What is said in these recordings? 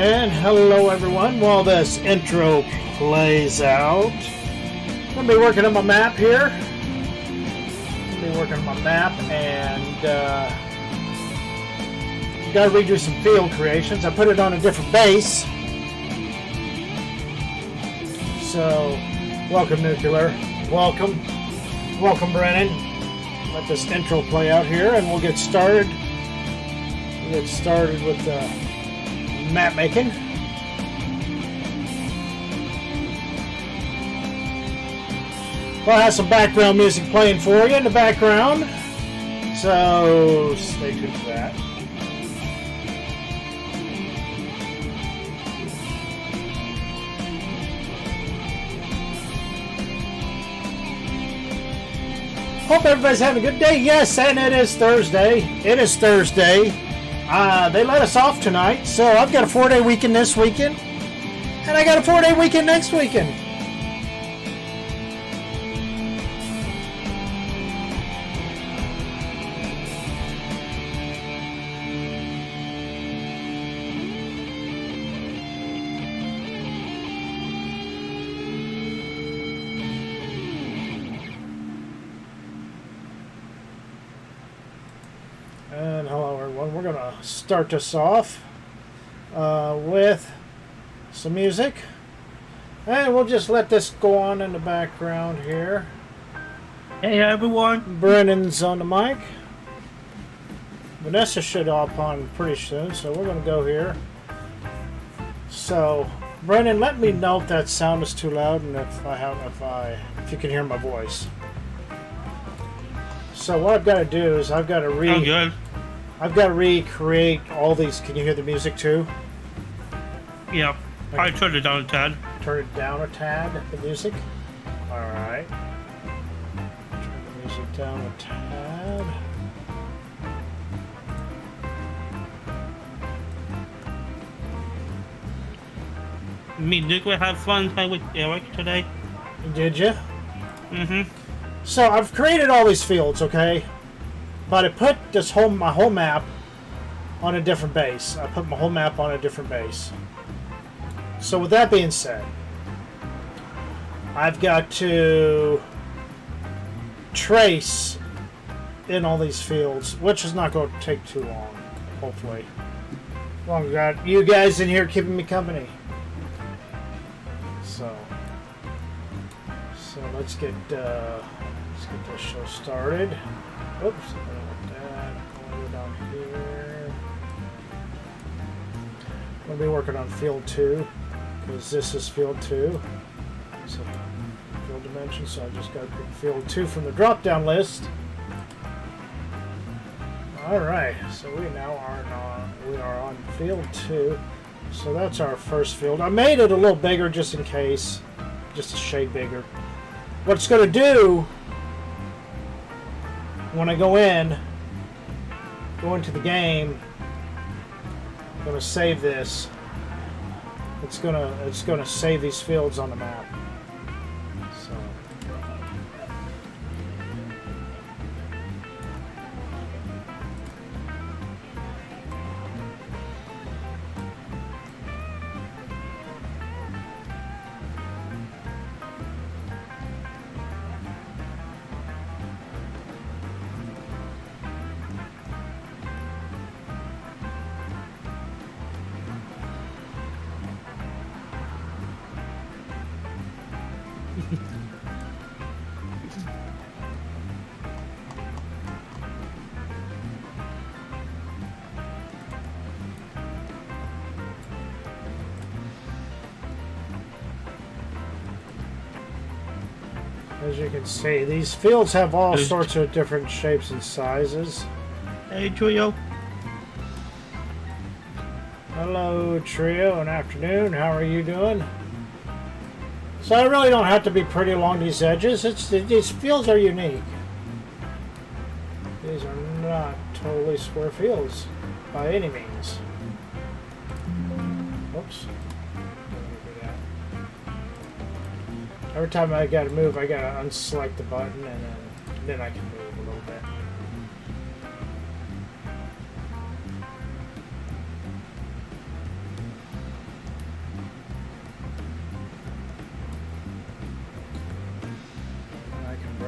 And hello everyone, while this intro plays out, I'm going to be working on my map here. And got to redo some field creations. I put it on a different base. So, welcome Nuclear. Welcome. Welcome Brennan. Let this intro play out here and we'll get started. We'll get started with map making. Well, I have some background music playing for you in the background, so stay tuned for that. Hope everybody's having a good day. Yes, and it is Thursday. They let us off tonight, so I've got a 4-day weekend this weekend, and I got a 4-day weekend next weekend. And hello everyone, we're going to start this off with some music. And we'll just let this go on in the background here. Hey everyone. Brennan's on the mic. Vanessa should hop on pretty soon, so we're going to go here. So, Brennan, let me know if that sound is too loud and if you can hear my voice. So what I've got to do is I've got to recreate all these. Can you hear the music too? Yeah. I turned it down a tad. Turn it down a tad, the music. Alright. Turn the music down a tad. Me and Nuclear had fun playing with Eric today. Did you? Mm-hmm. So I've created all these fields, okay? But I put my whole map on a different base. So with that being said, I've got to trace in all these fields, which is not going to take too long, hopefully. Well, I've got you guys in here keeping me company. So let's get this show started. Oops, I don't want that. I'll go down here. I'm going to be working on field 2 because this is field 2. So field dimension, so I just got to pick field 2 from the drop down list. Alright, so we are on field 2. So that's our first field. I made it a little bigger just in case, just a shade bigger. What it's going to do when I go into the game, I'm going to save this. It's going to save these fields on the map. So as you can see, these fields have all sorts of different shapes and sizes. Hey Trio. Hello Trio, and afternoon. How are you doing? So I really don't have to be pretty along these edges. These fields are unique. These are not totally square fields by any means. Oops. Every time I gotta move, I gotta unselect the button, and then I can move a little bit.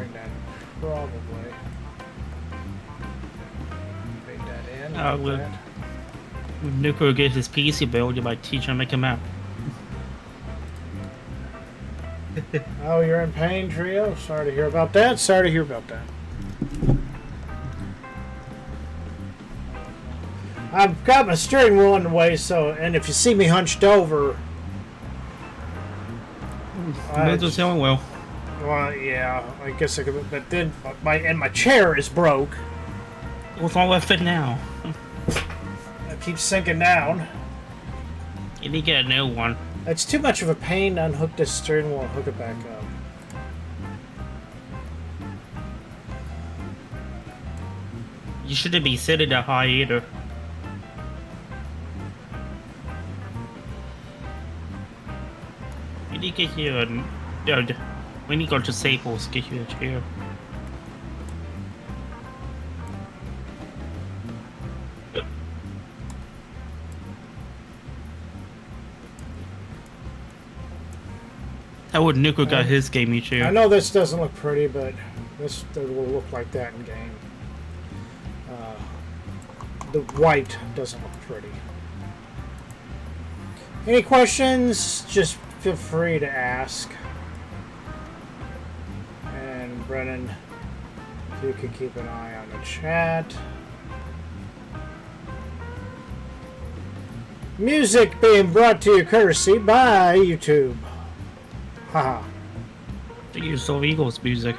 bring that probably. Bring that in. When Nuclear gets his PC build, you might teach him to make a map. Oh, you're in pain, Trio? Sorry to hear about that. Sorry to hear about that. I've got my steering wheel in the way, so, and if you see me hunched over... Motor's doing well. Well, yeah, I guess I could, but then my chair is broke. What's wrong with it now? It keeps sinking down. You need to get a new one. It's too much of a pain to unhook this steering wheel and hook it back up. You shouldn't be sitting that high either. You need to get you a... we need to go to Staples, get you a chair. How would Nuka got his gaming chair? I know this doesn't look pretty, but this will look like that in game. The white doesn't look pretty. Any questions? Just feel free to ask. And Brennan, if you could keep an eye on the chat. Music being brought to you courtesy by YouTube. Haha. They use Soul Eagles music.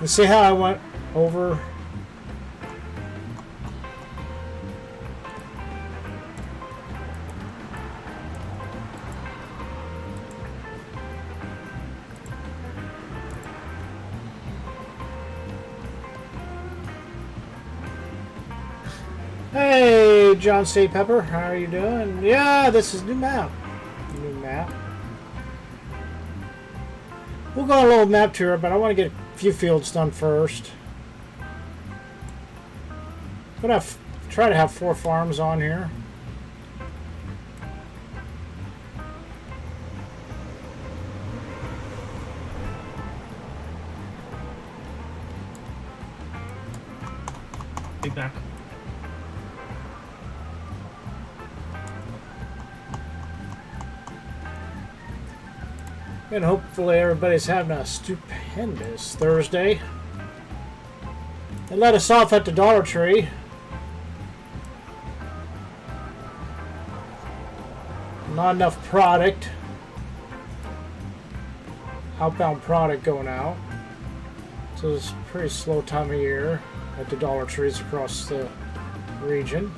Let's see how I went over. Hey, John C. Pepper, how are you doing? Yeah, this is new map. New map. We'll go on a little map tour, but I want to get a few fields done first. I'm gonna try to have 4 farms on here. Be back. And hopefully everybody's having a stupendous Thursday. They let us off at the Dollar Tree. Not enough product. Outbound product going out. So it's a pretty slow time of year at the Dollar Trees across the region.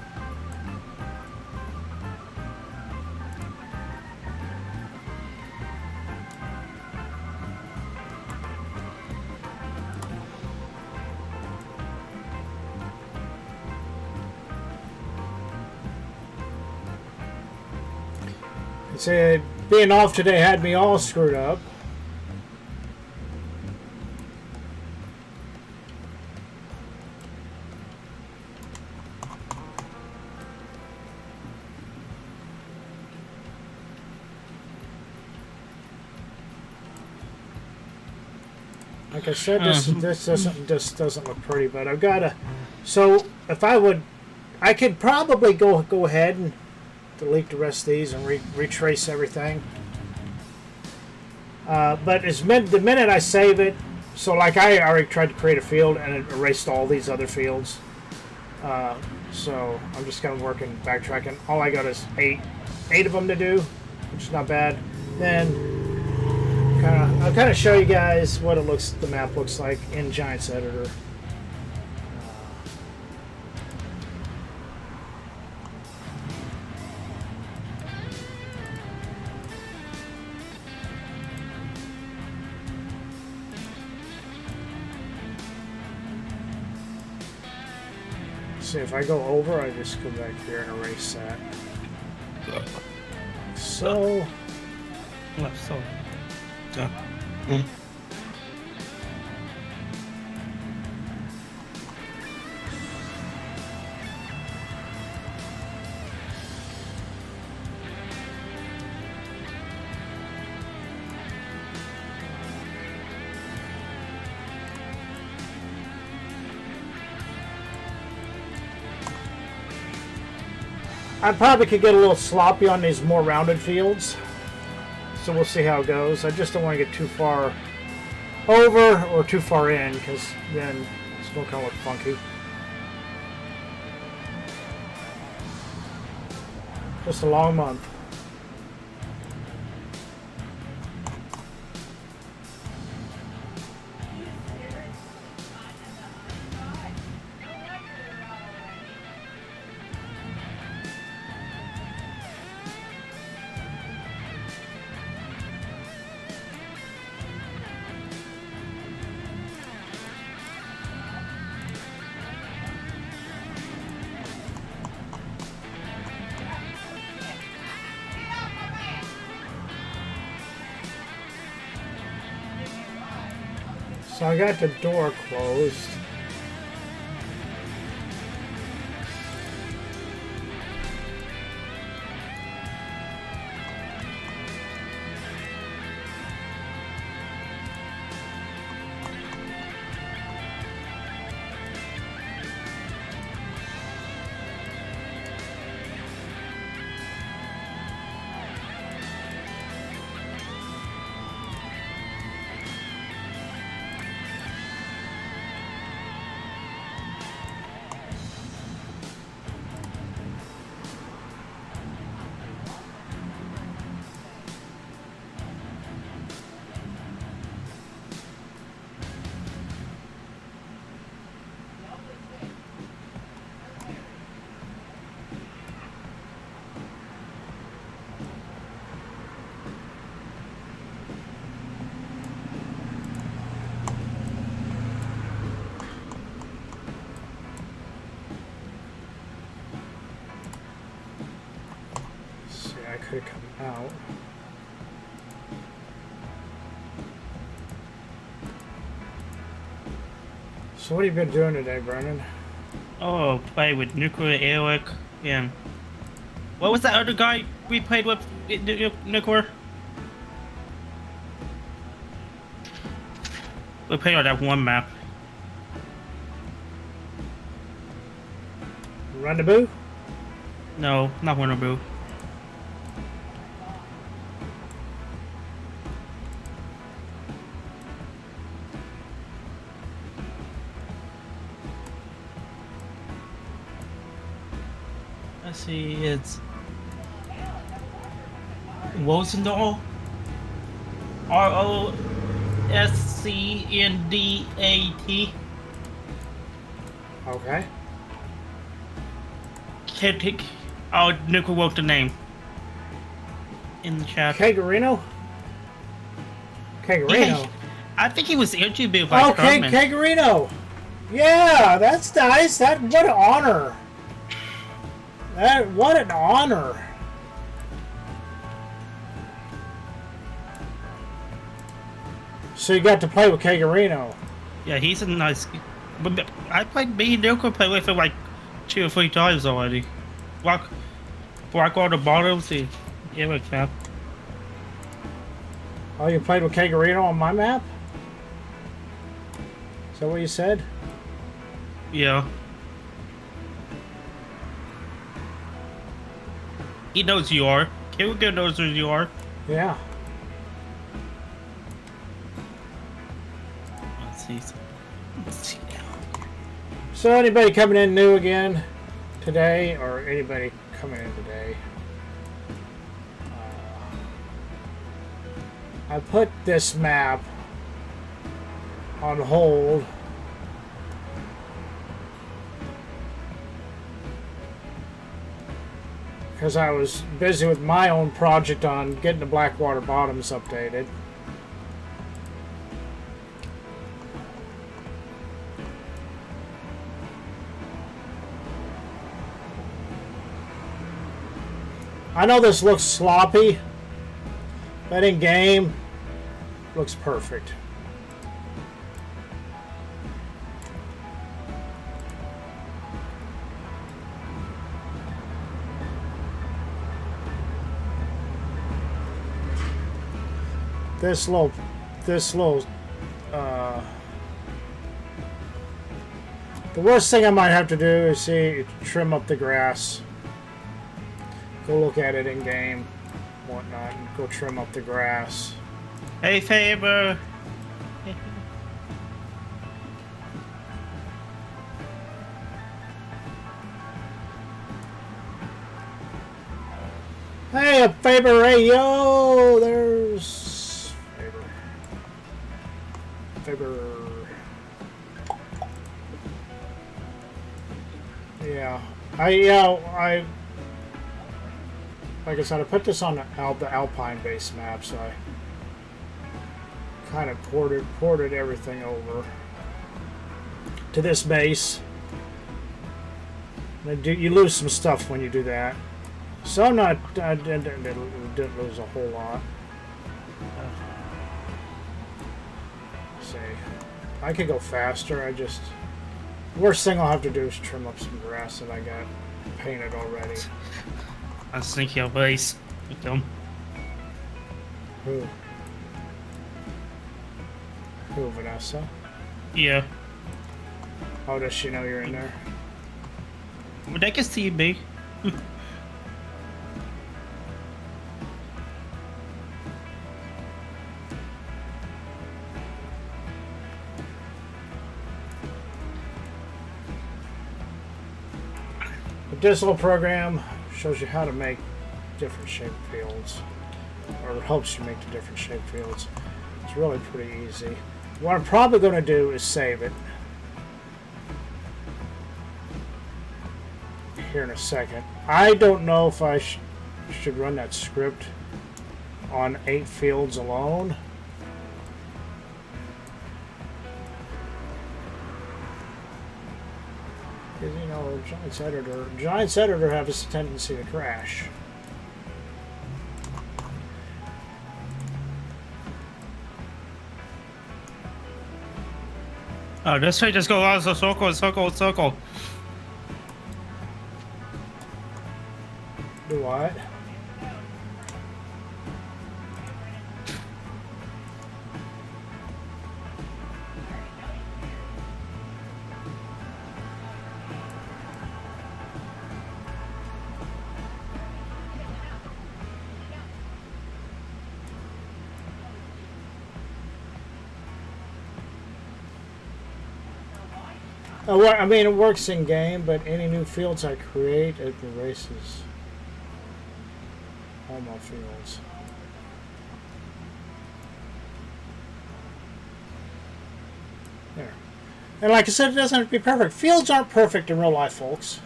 Said being off today had me all screwed up. Like I said, this doesn't look pretty, but I've got to. So if I could probably go ahead and delete the rest of these and retrace everything. But the minute I save it, so like I already tried to create a field and it erased all these other fields. So I'm just kind of backtracking. All I got is eight of them to do, which is not bad. Then I'll kind of show you guys what the map looks like in Giants Editor. See, if I go over, I just go back here and erase that. So. I probably could get a little sloppy on these more rounded fields. So we'll see how it goes. I just don't want to get too far over or too far in, because then it's going to kind of look funky. Just a long month. So I got the door closed. I could come out. So what have you been doing today, Brennan? Oh, play with Nuclear, Eric, and what was that other guy we played with? Nuclear. We played on that one map. Rendezvous? No, not Winterboo. Let's see, it's Rosendal. Roscndat. Okay. Celtic. Oh, Nuclear wrote the name in the chat. Kegarino? Kegarino? Yeah, I think he was interviewed by Okay, Cartman. Kegarino. Yeah, that's nice. What an honor. What an honor. So you got to play with Kegarino. Yeah, he's a nice. But I played me and Nuclear played with him like 2 or 3 times already. Rock on the bottom, see. Yeah, like that. Oh, you played with Kegarino on my map? Is that what you said? Yeah. He knows who you are. Kegarino knows who you are. Yeah. Let's see. Let's see now. So anybody coming in new again today, or anybody coming in today, I put this map on hold because I was busy with my own project on getting the Blackwater Bottoms updated. I know this looks sloppy, but in game, looks perfect. This little, the worst thing I might have to do is trim up the grass. Go look at it in game, whatnot, and go trim up the grass. Hey, Faber. Hey, a Faber, hey, yo! There's Faber. Yeah, I like I said, I put this on the Alpine base map, so I kind of ported everything over to this base. You lose some stuff when you do that. So I didn't lose a whole lot. Let's see, I could go faster. Worst thing I'll have to do is trim up some grass that I got painted already. I think your base with them. Who, Vanessa? Yeah. Oh, does she know you're in there? But they can see me. This little program shows you how to make different shaped fields, or helps you make the different shaped fields. It's really pretty easy. What I'm probably going to do is save it here in a second. I don't know if I should run that script on 8 fields alone. Because, you know, Giant's editor has a tendency to crash. Oh, this way just go around the circle, circle, circle. Do what? I mean, it works in game, but any new fields I create, it erases all my fields. There. And like I said, it doesn't have to be perfect. Fields aren't perfect in real life, folks.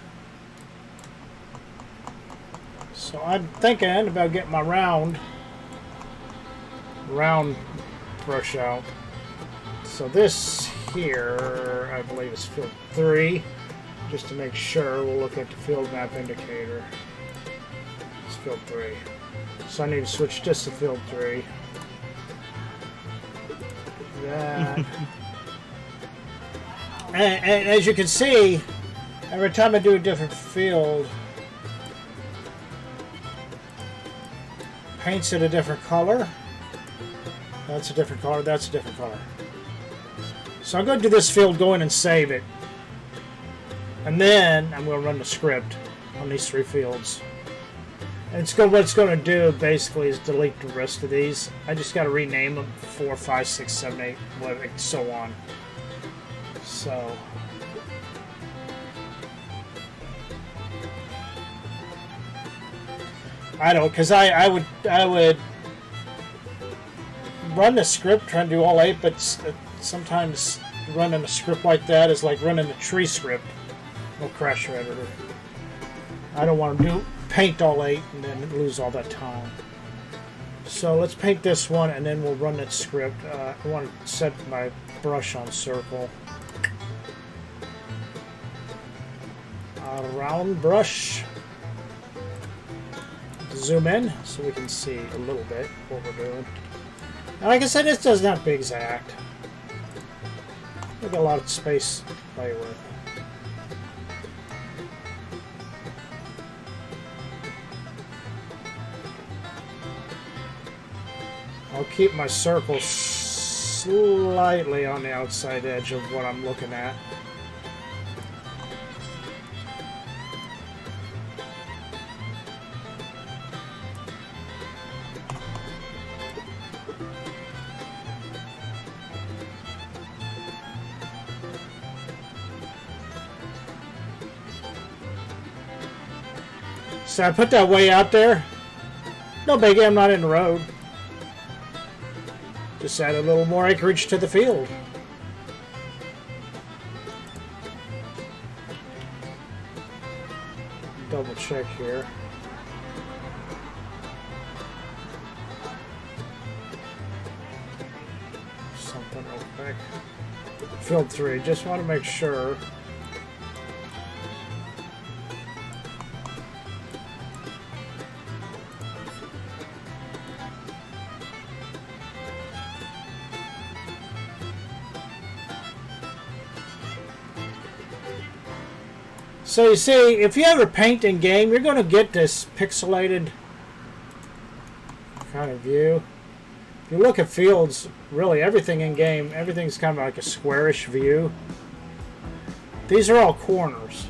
So I'm thinking about getting my round brush out. So this here, I believe, is field 3. Just to make sure, we'll look at the field map indicator. It's field 3. So I need to switch this to field 3. That. and as you can see, every time I do a different field, paints it a different color. That's a different color, that's a different color. So I'm going to do this field, go in and save it. And then I'm going to run the script on these 3 fields. And what it's going to do basically is delete the rest of these. I just got to rename them 4, 5, 6, 7, 8, whatever, so on. So I don't, because I would run the script, try to do all 8, but sometimes running a script like that is like running a tree script. It'll crash your editor. I don't want to paint all 8 and then lose all that time. So let's paint this one and then we'll run that script. I want to set my brush on circle. Round brush. Zoom in so we can see a little bit what we're doing. And like I said, this does not be exact. We've got a lot of space to play with. I'll keep my circle slightly on the outside edge of what I'm looking at. So I put that way out there. No biggie, I'm not in the road. Just add a little more acreage to the field. Double check here. Something back. Field 3, just want to make sure. So you see, if you ever paint in game, you're going to get this pixelated kind of view. If you look at fields, really everything in game, everything's kind of like a squarish view. These are all corners.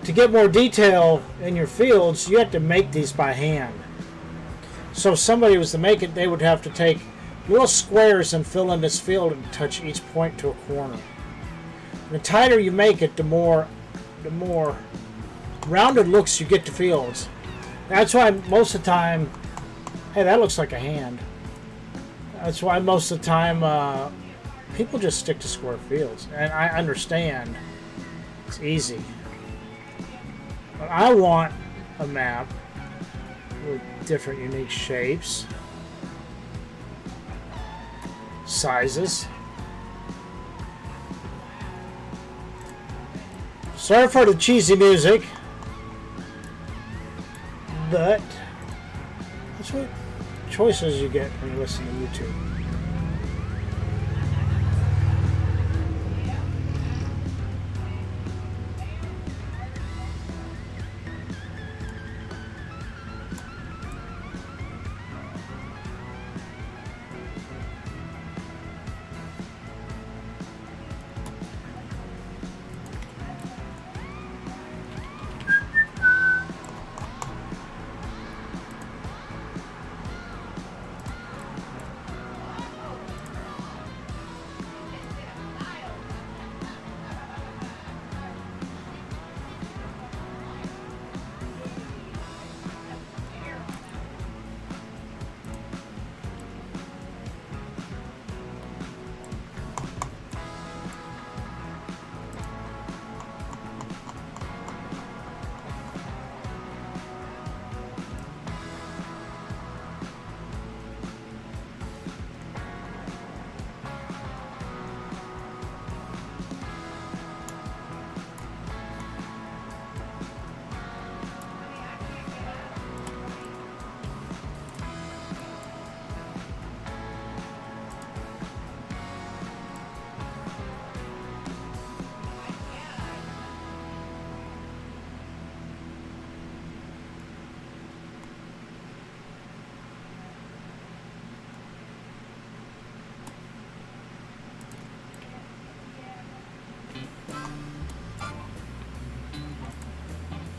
To get more detail in your fields, you have to make these by hand. So if somebody was to make it, they would have to take little squares and fill in this field and touch each point to a corner. And the tighter you make it, the more rounded looks you get to fields. That's why most of the time, hey, that looks like a hand. That's why most of the time people just stick to square fields. And I understand it's easy. But I want a map with different unique shapes, sizes. Sorry for the cheesy music, but that's what choices you get when you listen to YouTube.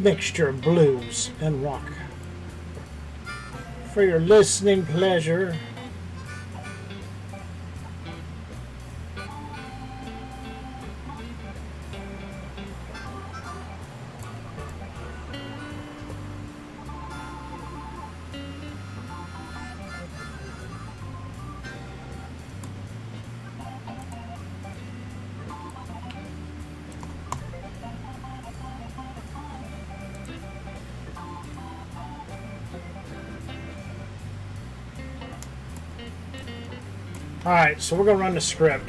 Mixture of blues and rock. For your listening pleasure. Alright, so we're going to run the script.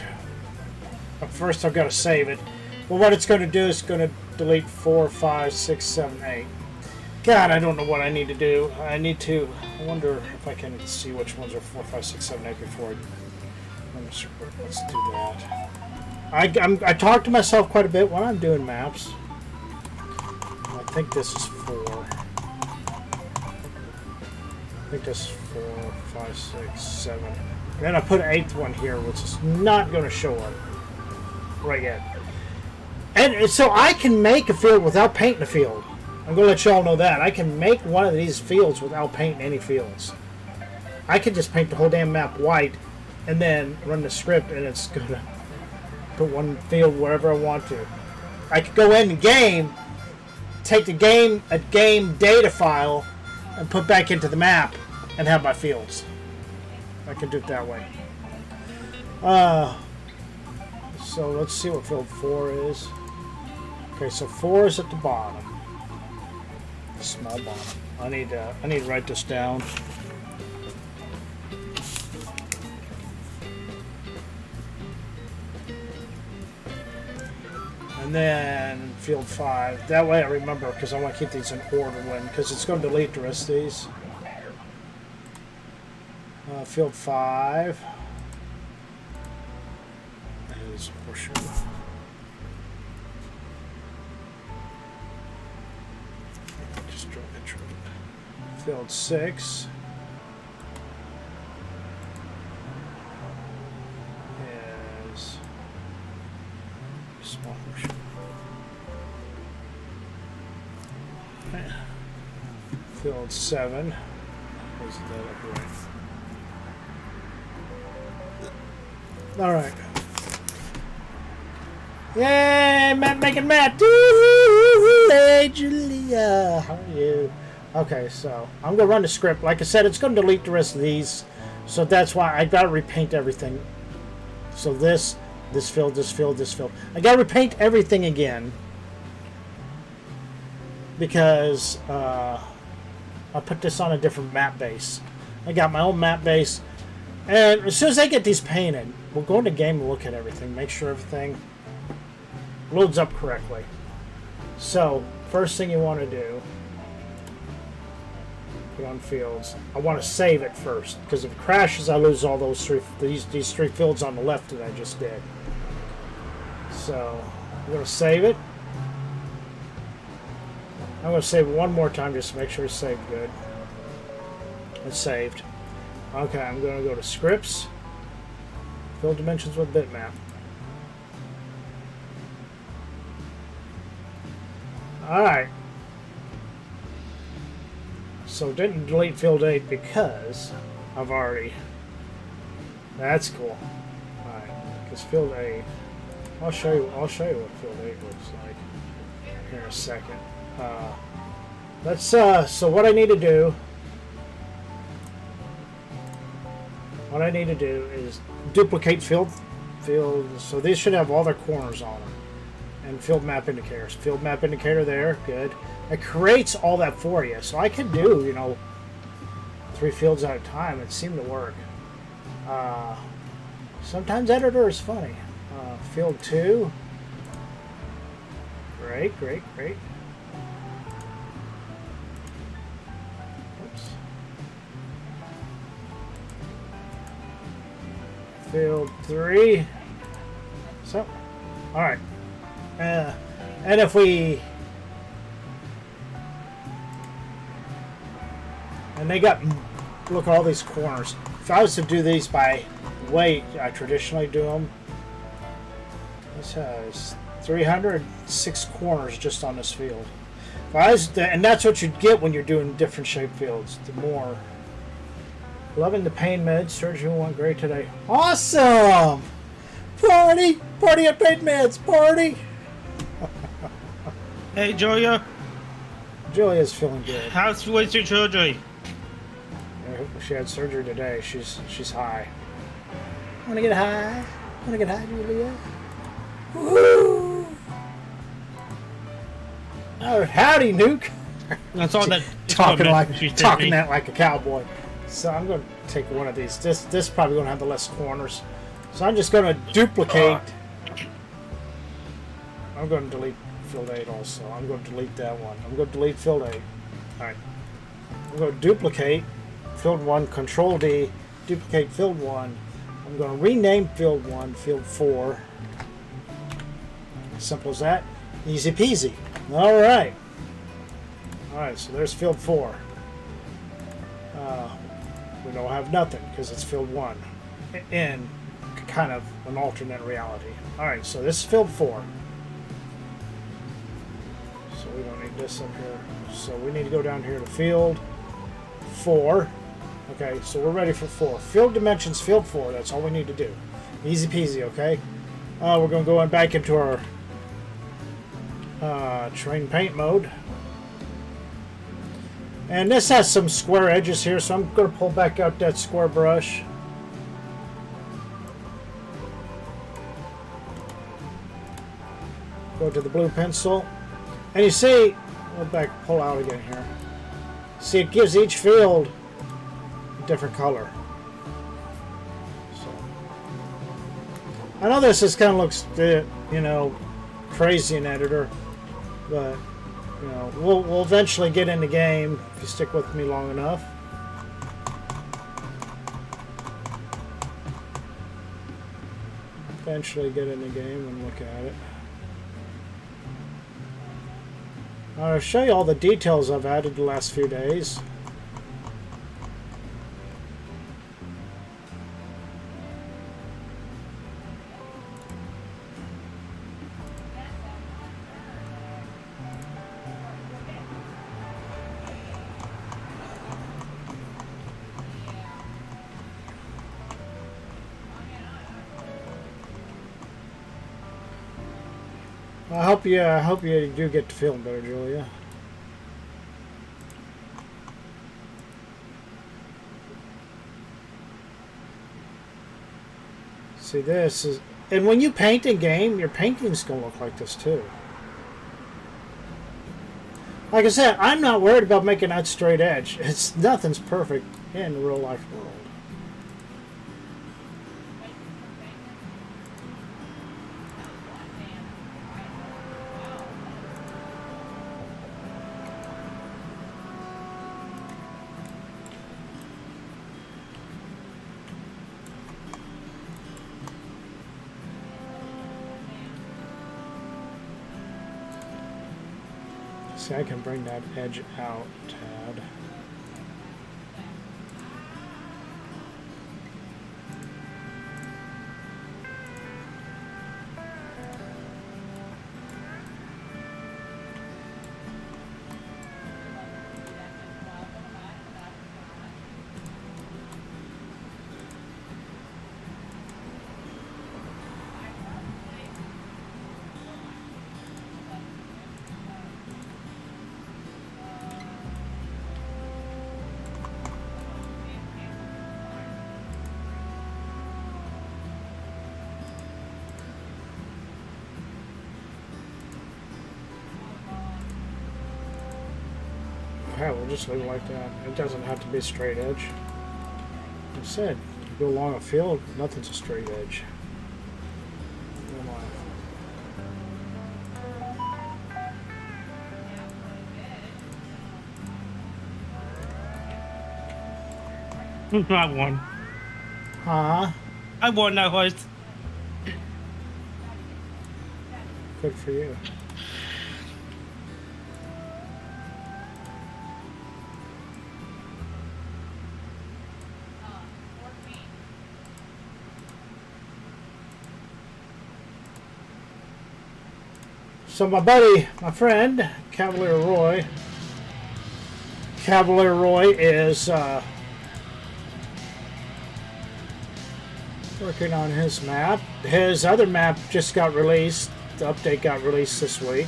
But first I've got to save it. Well, what it's going to do is going to delete 4, 5, 6, 7, 8. God, I don't know what I need to do. I wonder if I can see which ones are 4, 5, 6, 7, 8 before I run the script. Let's do that. I talk to myself quite a bit when I'm doing maps. I think this is 4. I think this is 4, 5, 6, 7. Then I put an 8th one here, which is not going to show up right yet. And so I can make a field without painting a field. I'm going to let y'all know that. I can make one of these fields without painting any fields. I could just paint the whole damn map white and then run the script, and it's going to put one field wherever I want to. I could go in the game take a game data file and put back into the map and have my fields. I can do it that way. So let's see what field 4 is. Okay, so 4 is at the bottom. Small bottom. I need to write this down. And then field 5. That way I remember, because I want to keep these in order because it's going to delete the rest of these. Field 5 is portion. Just draw it. Field 6 is small portion. Field 7 is that up right. All right. Yay, Matt making Matt. Hey, Julia, how are you? Okay, so I'm gonna run the script. Like I said, it's gonna delete the rest of these, so that's why I gotta repaint everything. So this field, this field, this field. I gotta repaint everything again because I put this on a different map base. I got my own map base, and as soon as I get these painted, we'll go into game and look at everything, make sure everything loads up correctly. So first thing you want to do, put on fields. I want to save it first, because if it crashes, I lose all those these three fields on the left that I just did. So I'm going to save it. I'm going to save it one more time just to make sure it's saved good. It's saved. Okay, I'm going to go to scripts, fill dimensions with bitmap. Alright. So didn't delete field 8 because I've already... That's cool. Alright, because field 8... I'll show you what field 8 looks like here in a second. Let's so what I need to do is duplicate fields. So these should have all their corners on them. And field map indicators. Field map indicator there, good. It creates all that for you. So I can do, 3 fields at a time. It seemed to work. Sometimes editor is funny. Field 2. Great. Oops. Field 3. So, alright. And if we... And they got... Look at all these corners. If I was to do these by weight, I traditionally do them. This has 306 corners just on this field. If I was to, and that's what you get when you're doing different shaped fields. The more... Loving the pain meds. Surgery went great today. Awesome! Party! Party at pain meds! Party! Hey, Julia. Julia's feeling good. How's your surgery? She had surgery today. She's high. Wanna get high? Wanna get high, Julia? Woo! Oh, howdy, Nuke. That's all that. Talking that like a cowboy. So I'm going to take one of these. This probably going to have the less corners. So I'm just going to duplicate. I'm going to delete field 8 also. I'm going to delete that one. I'm going to delete field 8. Alright. I'm going to duplicate field 1, Control D, duplicate field 1. I'm going to rename field 1, field 4. Simple as that. Easy peasy. Alright. Alright, so there's field 4. We don't have nothing because it's field 1 in kind of an alternate reality. Alright, so this is field 4. So we don't need this up here. So we need to go down here to field 4. Okay, so we're ready for 4. Field dimensions, field 4. That's all we need to do. Easy peasy, okay? We're going to go on back into our terrain paint mode. And this has some square edges here, so I'm going to pull back out that square brush. Go to the blue pencil. And you see, we'll pull out again here. See, it gives each field a different color. So, I know this kind of looks, you know, crazy in editor, but you know, we'll eventually get in the game if you stick with me long enough. Eventually get in the game and look at it. I'll show you all the details I've added the last few days. I hope you do get to feeling better, Julia. See, this is, and when you paint in game, your painting's gonna look like this too. Like I said, I'm not worried about making that straight edge. Nothing's perfect in the real life world. See, I can bring that edge out, Tad. Yeah, we'll just leave it like that. It doesn't have to be a straight edge. Like I said, you go along a field, nothing's a straight edge. I won. Huh? I won that horse. Good for you. So my buddy, my friend, Cavalier Roy is working on his map. His other map just got released. The update got released this week.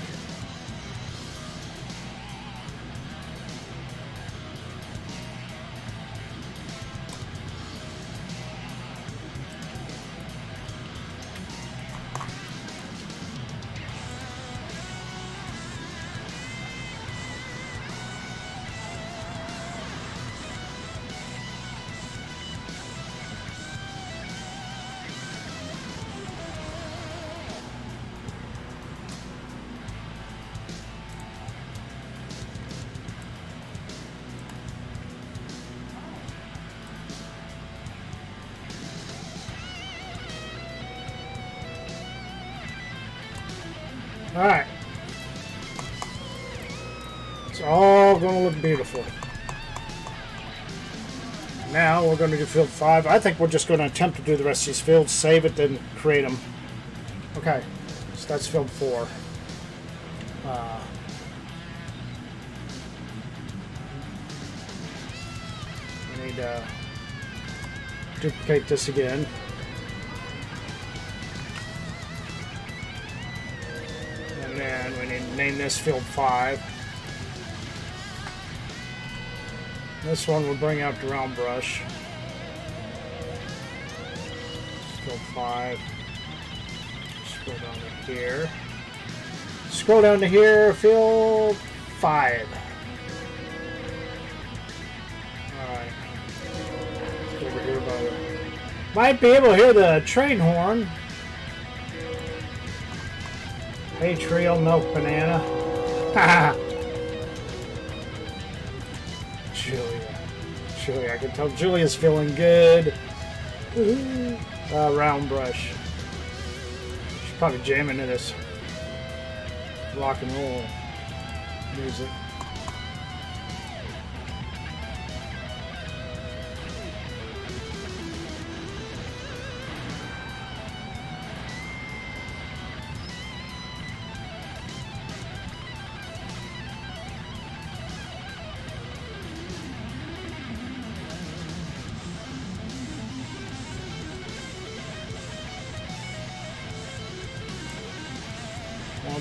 Alright. It's all going to look beautiful. Now we're going to do field 5. I think we're just going to attempt to do the rest of these fields, save it, then create them. Okay, so that's field 4. We need to duplicate this again. And then we name this field 5. This one will bring out the round brush. Field 5. Scroll down to here. Scroll down to here, field 5. Alright. Let's go over here by the... Might be able to hear the train horn. Hey, Trio, milk banana. Haha. Julia, I can tell Julia's feeling good. Round brush. She's probably jamming to this rock and roll music.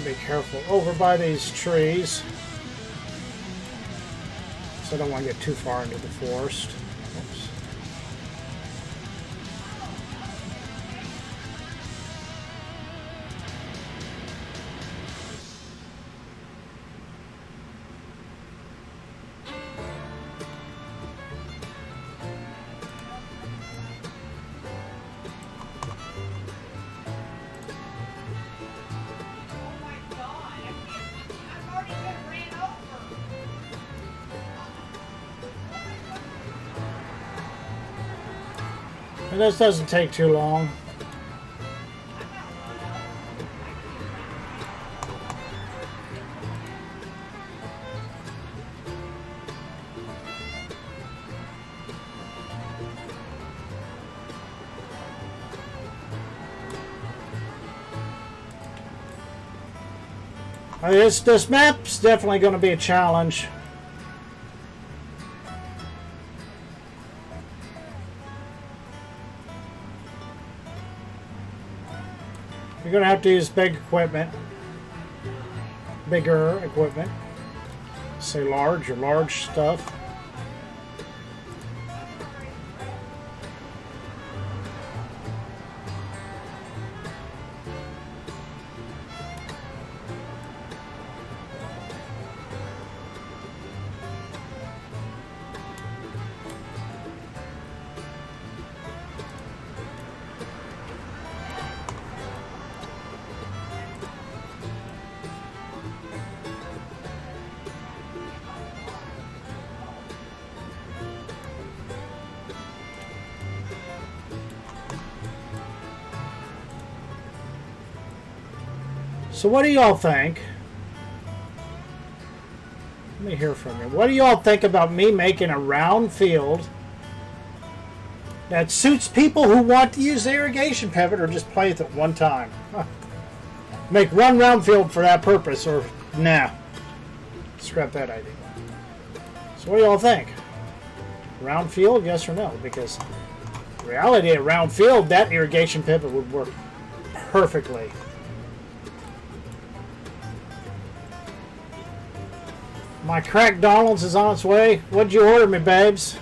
Be careful over by these trees, so I don't want to get too far into the forest. Oops. And this doesn't take too long. This map's definitely going to be a challenge. You're going to have to use big equipment. Bigger equipment. Say large or large stuff. So what do y'all think? Let me hear from you. What do y'all think about me making a round field that suits people who want to use the irrigation pivot or just play with it one time? Make one round field for that purpose, or nah. Scrap that idea. So what do y'all think? Round field, yes or no? Because in reality, a round field, that irrigation pivot would work perfectly. My cracked Donald's is on its way. What'd you order me, babes?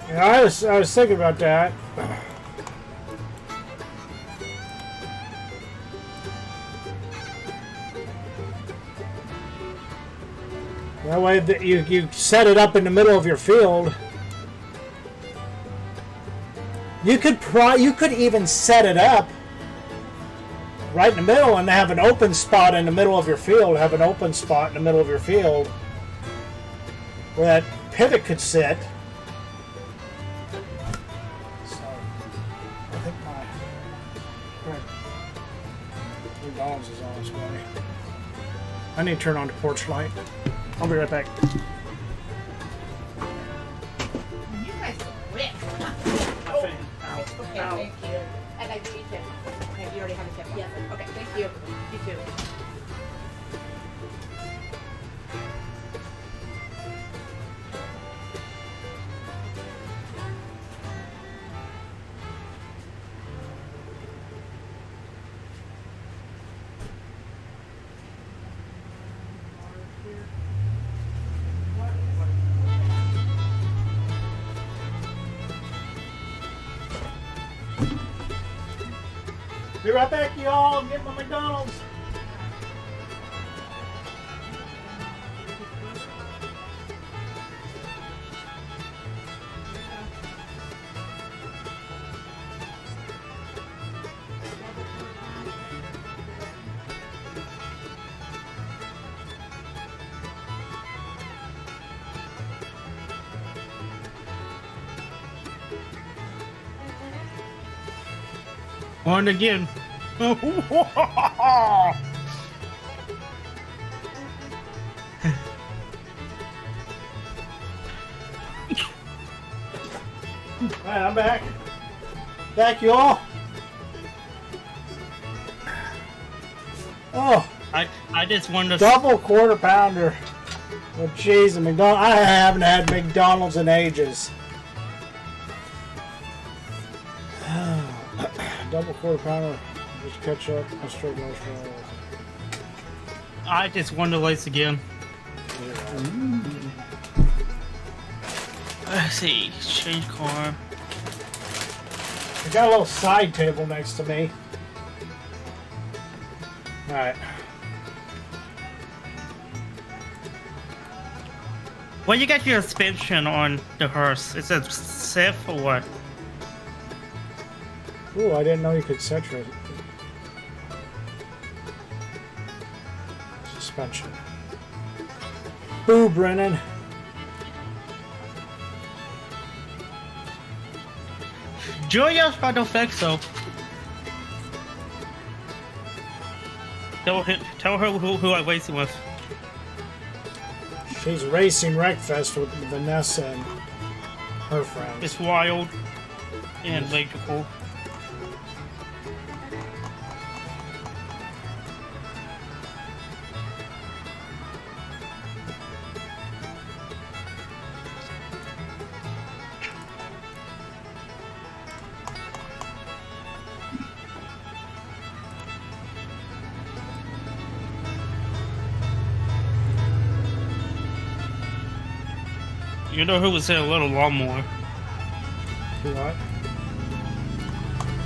Yeah, I was thinking about that. That way that you set it up in the middle of your field. You could even set it up right in the middle and have an open spot in the middle of your field. Have an open spot in the middle of your field where that pivot could sit. So I think my McDonald's is on its way. I need to turn on the porch light. I'll be right back. You guys are quick. Okay, Okay, thank you. And I do eat tip. Okay, you already have a tip. Yes. Okay, thank you. You too. Be right back, y'all. I'm getting my McDonald's. On again. Alright, I'm back. Back, y'all. Oh, I just wanted to. double quarter pounder with cheese and McDonald's. I haven't had McDonald's in ages. Double quarter pounder, just ketchup, and straight marshmallows. I just wanted to lace again. Let's see. Change car. I got a little side table next to me. Alright. Well, you got your suspension on the hearse. Is it safe or what? Ooh, I didn't know you could set your suspension. Boo, Brennan. Julia, I don't think so. Tell her who I'm racing with. She's racing Wreckfest with Vanessa and her friends. It's wild and electrical. You know who was in a little lawnmower? What?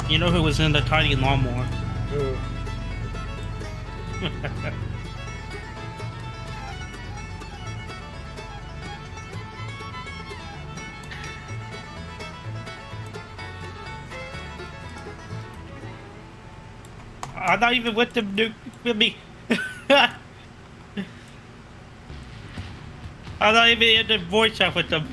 You know who was in the tiny lawnmower? Ooh. I'm not even with them, dude. With me. I'm not even in the voice chat with them.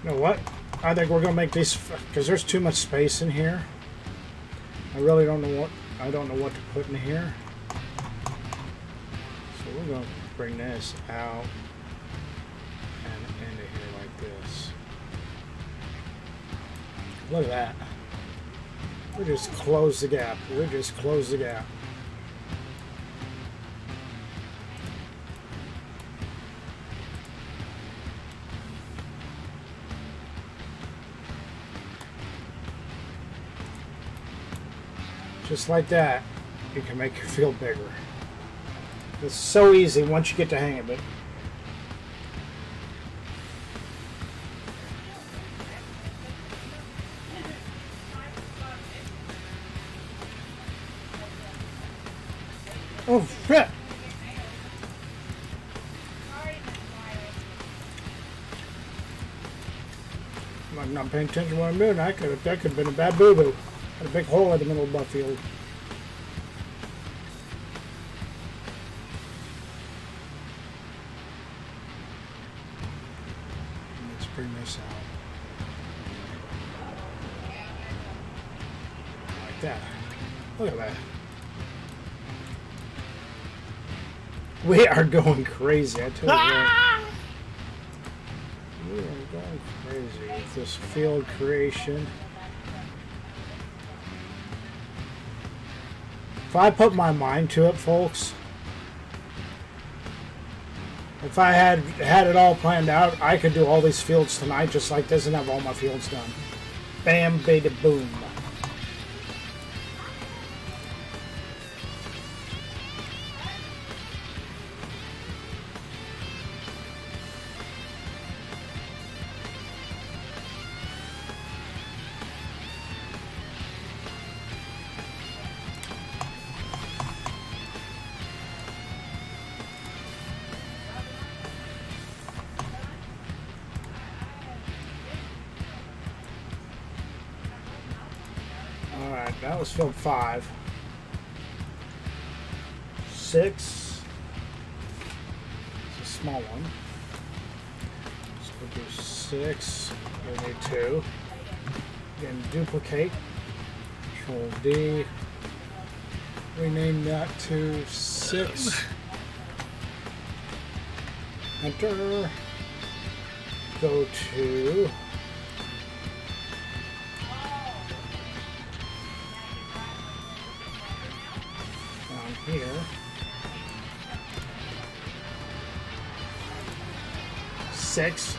You know what? I think we're gonna make these because there's too much space in here. I really don't know what to put in here. So we're gonna bring this out and into here like this. Look at that. We just close the gap. We just close the gap. Just like that, you can make your field bigger. It's so easy once you get the hang of it. Oh shit! I'm not paying attention to what I'm doing. That could have been a bad boo-boo. Got a big hole in the middle of the field. Let's bring this out. Like that. Look at that. We are going crazy, I tell you what. We are going crazy with this field creation. If I put my mind to it, folks, if I had it all planned out, I could do all these fields tonight just like this and have all my fields done. Bam, bada, boom. Alright, that was field 5. 6. It's a small one. So we'll do 6. We need 2. Again, duplicate. Control D. Rename that to 6. Enter. Go to down here. 6.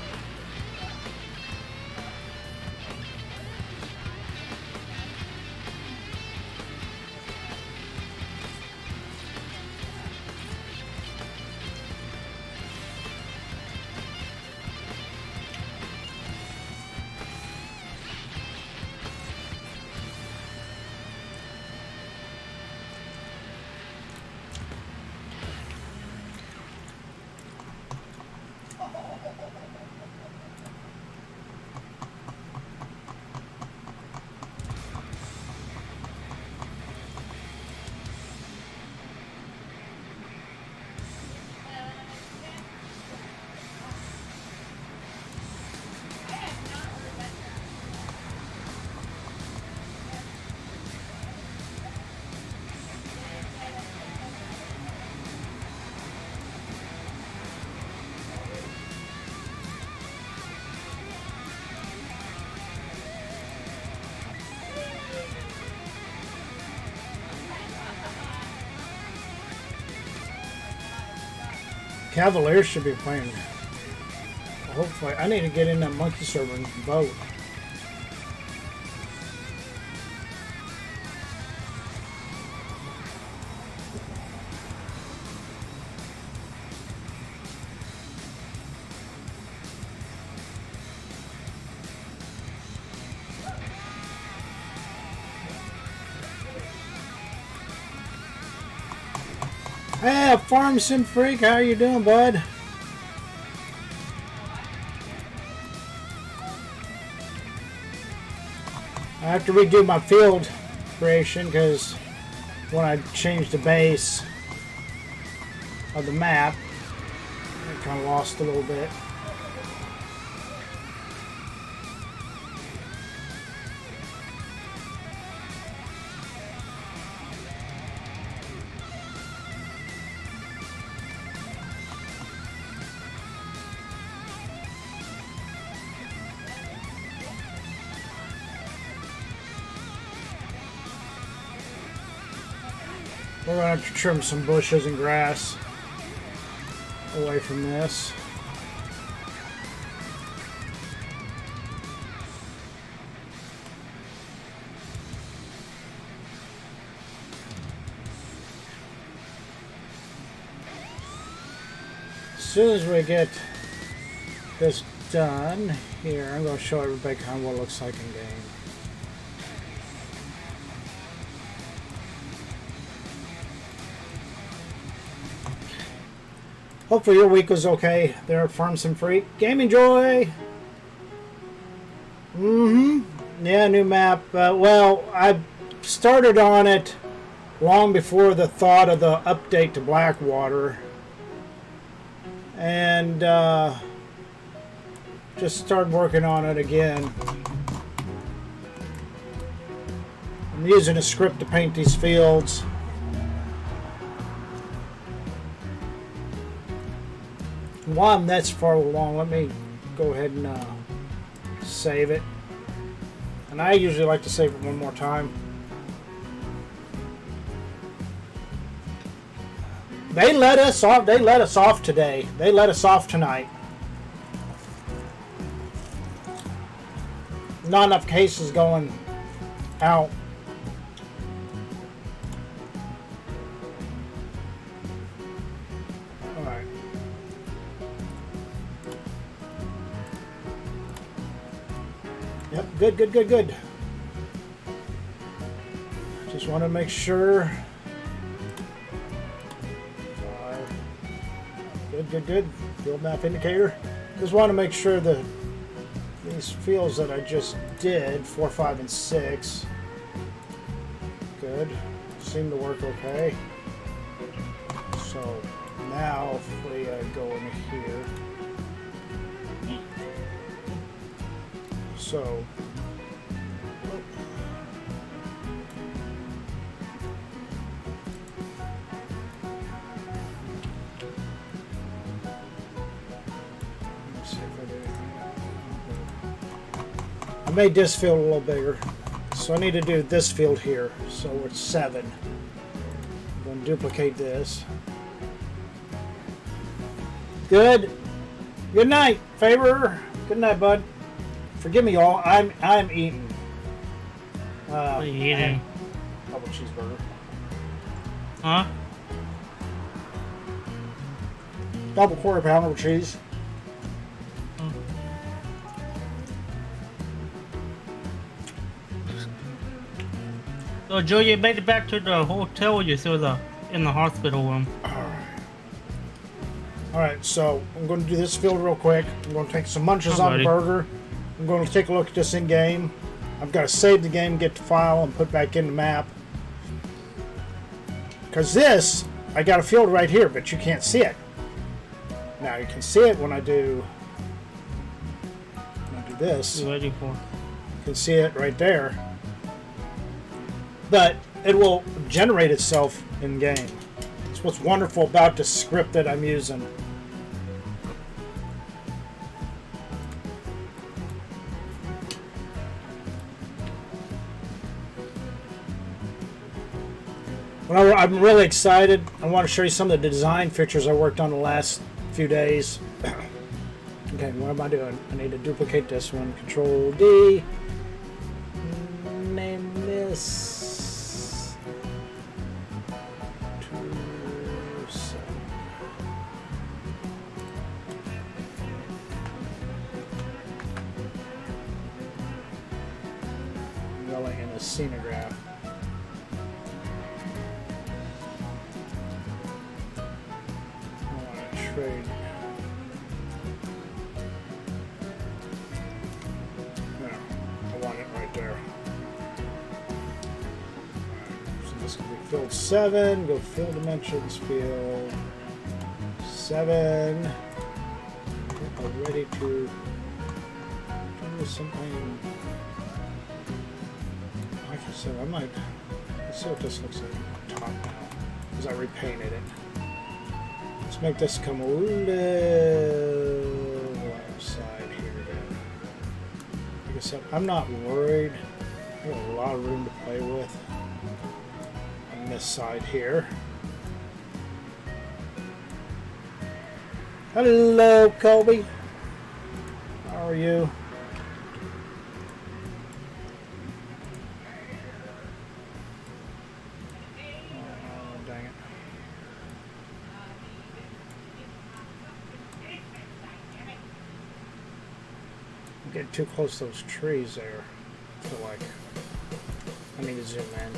Cavaliers should be playing. Hopefully, I need to get in that monkey server and vote. Hey, Farm Sim Freak, how you doing, bud? I have to redo my field creation because when I changed the base of the map, I kind of lost a little bit. We're going to have to trim some bushes and grass away from this. As soon as we get this done here, I'm going to show everybody kind of what it looks like in game. Hopefully your week was okay there at Farm Sim Freak. Gaming Joy! Yeah, new map. Well, I started on it long before the thought of the update to Blackwater. And just started working on it again. I'm using a script to paint these fields. While I'm that's far along, let me go ahead and save it. And I usually like to save it one more time. They let us off. They let us off today. They let us off tonight. Not enough cases going out. Yep, good. Just want to make sure. Good. Field map indicator. Just want to make sure that these fields that I just did, 4, 5, and 6, good. Seemed to work okay. So now if we go in here. So let's see if I do anything. I made this field a little bigger. So I need to do this field here. So it's 7. I'm going to duplicate this. Good. Good night, Favor. Good night, bud. Forgive me, y'all. I'm eating. What are you eating? Double cheeseburger. Huh? Double quarter pounder with cheese. So Joe, you made it back to the hotel. Or you still in the hospital room? All right, so I'm going to do this field real quick. I'm going to take some munches on the Alrighty. burger. I'm going to take a look at this in game. I've got to save the game, get the file, and put back in the map. Because this, I got a field right here, but you can't see it. Now you can see it when I do this. You ready for? You can see it right there. But it will generate itself in game. That's what's wonderful about the script that I'm using. I'm really excited. I want to show you some of the design features I worked on the last few days. Okay, what am I doing? I need to duplicate this one. Control D. Name this. 27. Really in a scenograph. Trade. No, I want it right there. Right, so this can be field 7. Go field dimensions, field 7. I'm ready to do something. Like I said, I might. Let's see what this looks like on top now, because I repainted it. Let's make this come a little outside here again. Like I said, I'm not worried. I got a lot of room to play with on this side here. Hello, Colby. How are you? Oh, dang it. I'm getting too close to those trees there. I feel like I need to zoom in.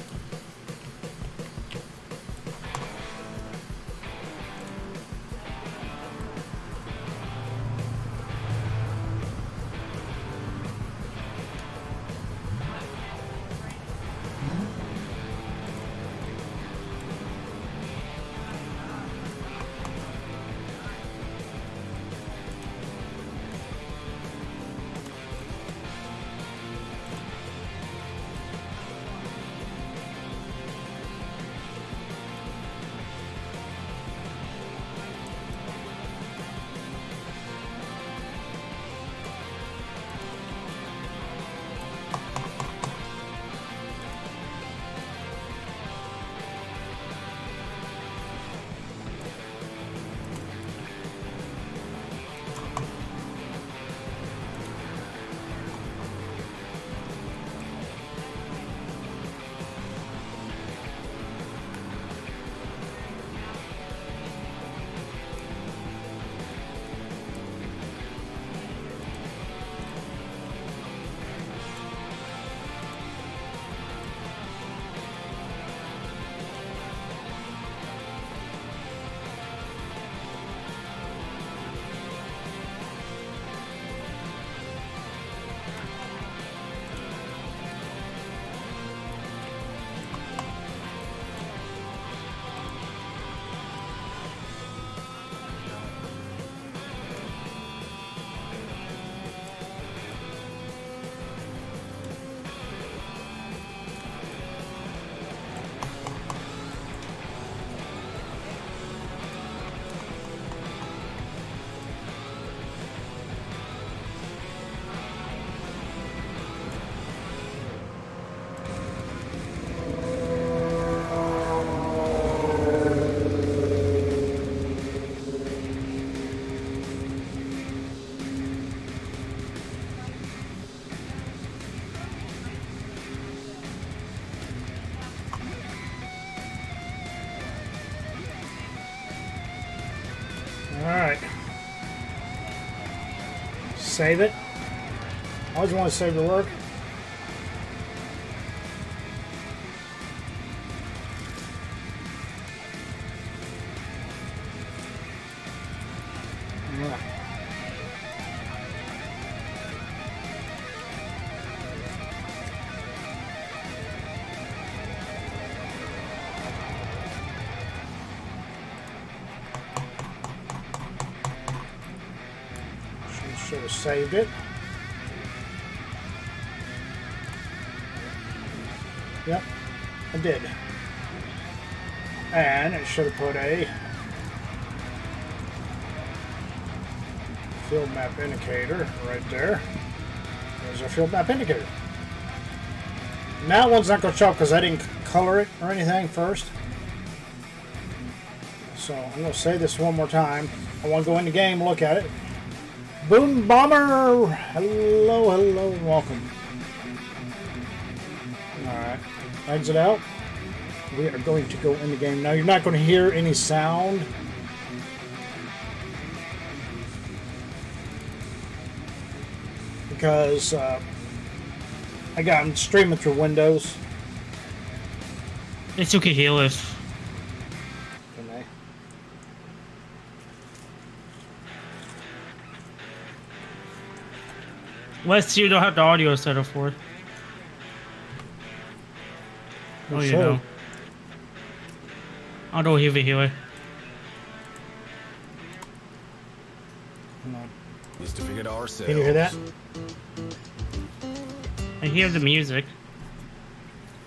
Save it. I always want to save the work. Yeah. Should have saved it. Yep, I did. And it should have put a field map indicator right there. There's our field map indicator. And that one's not going to show up because I didn't color it or anything first. So I'm going to say this one more time. I want to go in the game, look at it. Boom Bomber! Hello, hello, welcome. Alright, exit out. We are going to go in the game. Now you're not going to hear any sound. Because I'm streaming through Windows. It's okay here if. Unless you don't have the audio set up for it. Oh, you know. I don't hear the healer. Come on. Used to figure it ourselves. Can you hear that? I hear the music.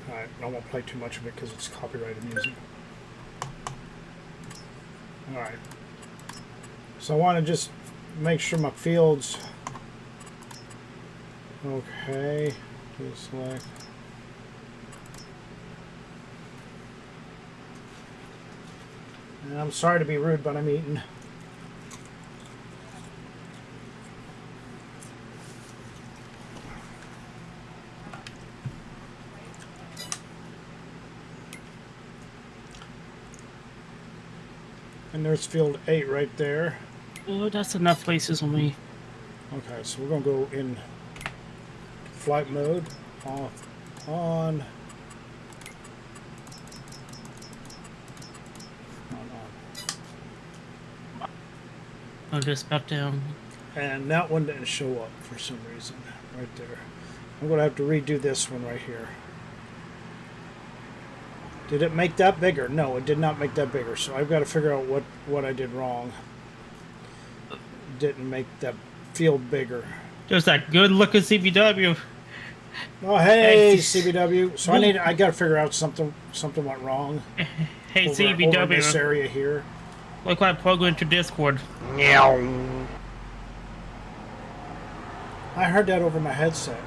Alright, I won't play too much of it because it's copyrighted music. Alright. So I want to just make sure my fields... Okay. Just select... And I'm sorry to be rude, but I'm eating. And there's field 8 right there. Oh, that's enough places on me. Okay, so we're going to go in flight mode, off, on. I'll just back down. And that one didn't show up for some reason, right there. I'm going to have to redo this one right here. Did it make that bigger? No, it did not make that bigger. So I've got to figure out what I did wrong. Didn't make that field bigger. There's that good looking CBW. Oh, hey, CBW. So I got to figure out something went wrong. Hey, over CBW. in this area here. Look what I plugged into Discord. I heard that over my headset.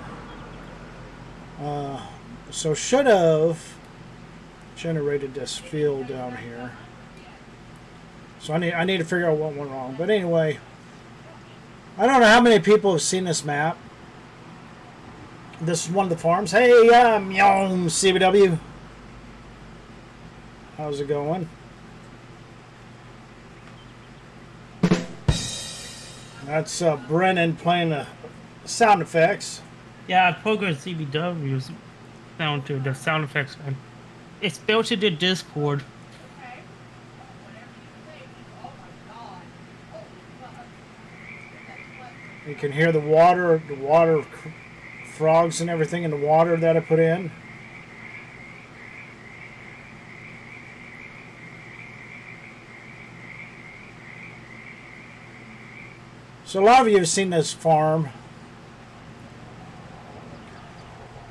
So should have generated this field down here. So I need to figure out what went wrong. But anyway, I don't know how many people have seen this map. This is one of the farms. Hey, CBW. How's it going? That's Brennan playing the sound effects. Yeah, I programmed CBWs down to the sound effects one. It's built into Discord. You can hear the water frogs and everything in the water that I put in. So a lot of you have seen this farm,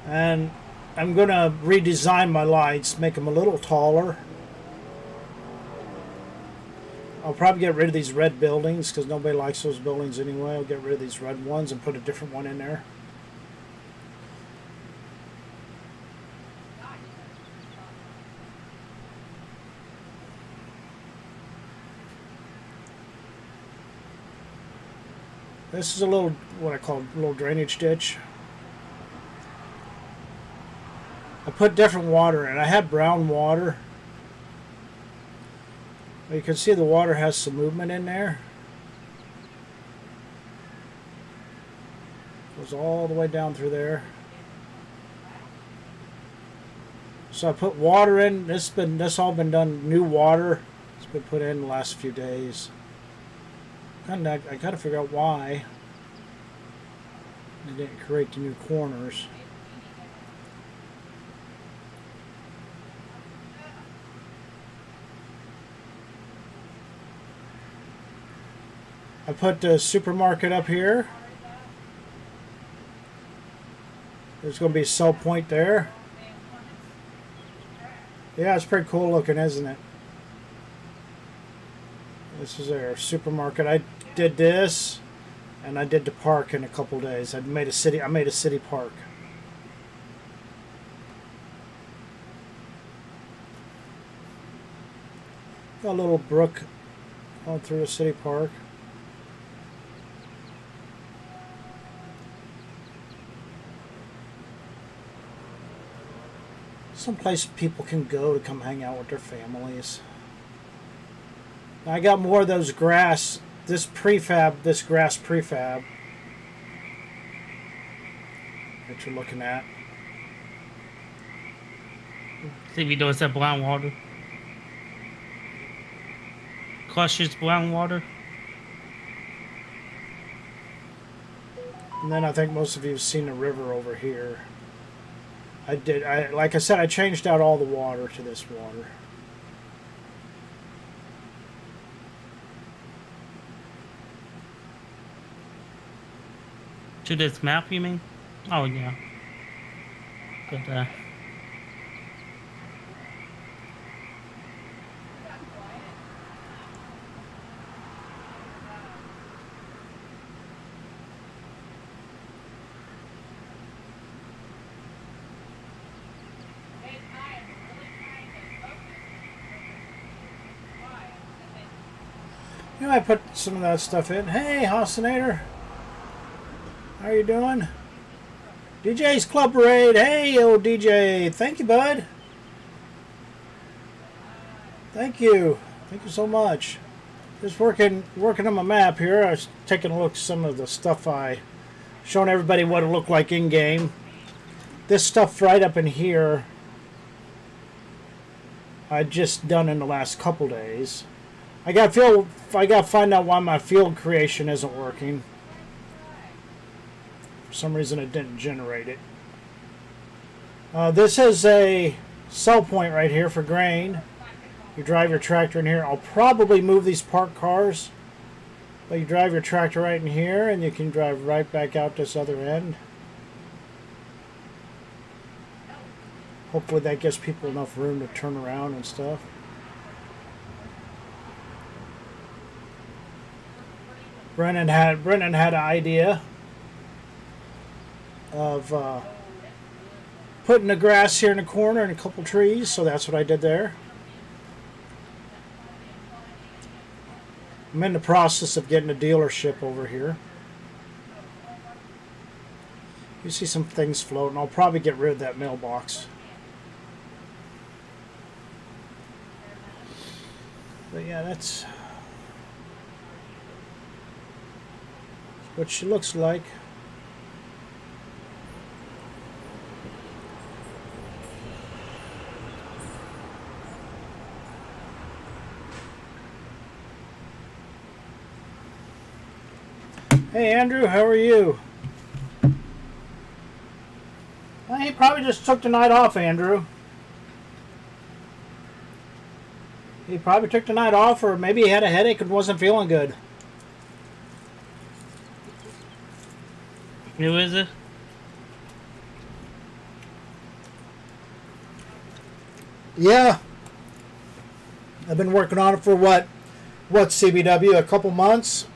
and I'm going to redesign my lights, make them a little taller. I'll probably get rid of these red buildings because nobody likes those buildings anyway. I'll get rid of these red ones and put a different one in there. This is a little, what I call a little drainage ditch. I put different water in. I had brown water. You can see the water has some movement in there. Goes all the way down through there. So I put water in. This all been done. New water. It's been put in the last few days. I gotta figure out why they didn't create the new corners. I put the supermarket up here. There's going to be a sell point there. Yeah, it's pretty cool looking, isn't it? This is our supermarket. I did this, and I did the park in a couple days. I made a city park. Got a little brook going through a city park. Someplace people can go to come hang out with their families. I got more of those grass, this grass prefab that you're looking at. See if he does that brown water. Cautious brown water. And then I think most of you have seen the river over here. Like I said, I changed out all the water to this water. To this map, you mean? Oh, yeah. Good, You know, I put some of that stuff in. Hey, Hostinator. How you doing? DJ's Club Parade. Hey, old DJ. Thank you, bud. Thank you. Thank you so much. Just working on my map here. I was taking a look at some of the stuff showing everybody what it looked like in-game. This stuff right up in here I just done in the last couple days. I got to find out why my field creation isn't working. For some reason it didn't generate it. This is a sell point right here for grain. You drive your tractor in here. I'll probably move these parked cars. But you drive your tractor right in here and you can drive right back out this other end. Hopefully that gives people enough room to turn around and stuff. Brennan had an idea of putting the grass here in the corner and a couple trees, so that's what I did there. I'm in the process of getting a dealership over here. You see some things floating. I'll probably get rid of that mailbox. But yeah, that's what she looks like. Hey Andrew, how are you? Well, he probably just took the night off, Andrew. He probably took the night off, or maybe he had a headache and wasn't feeling good. Who is it? Yeah. I've been working on it for what CBW, a couple months.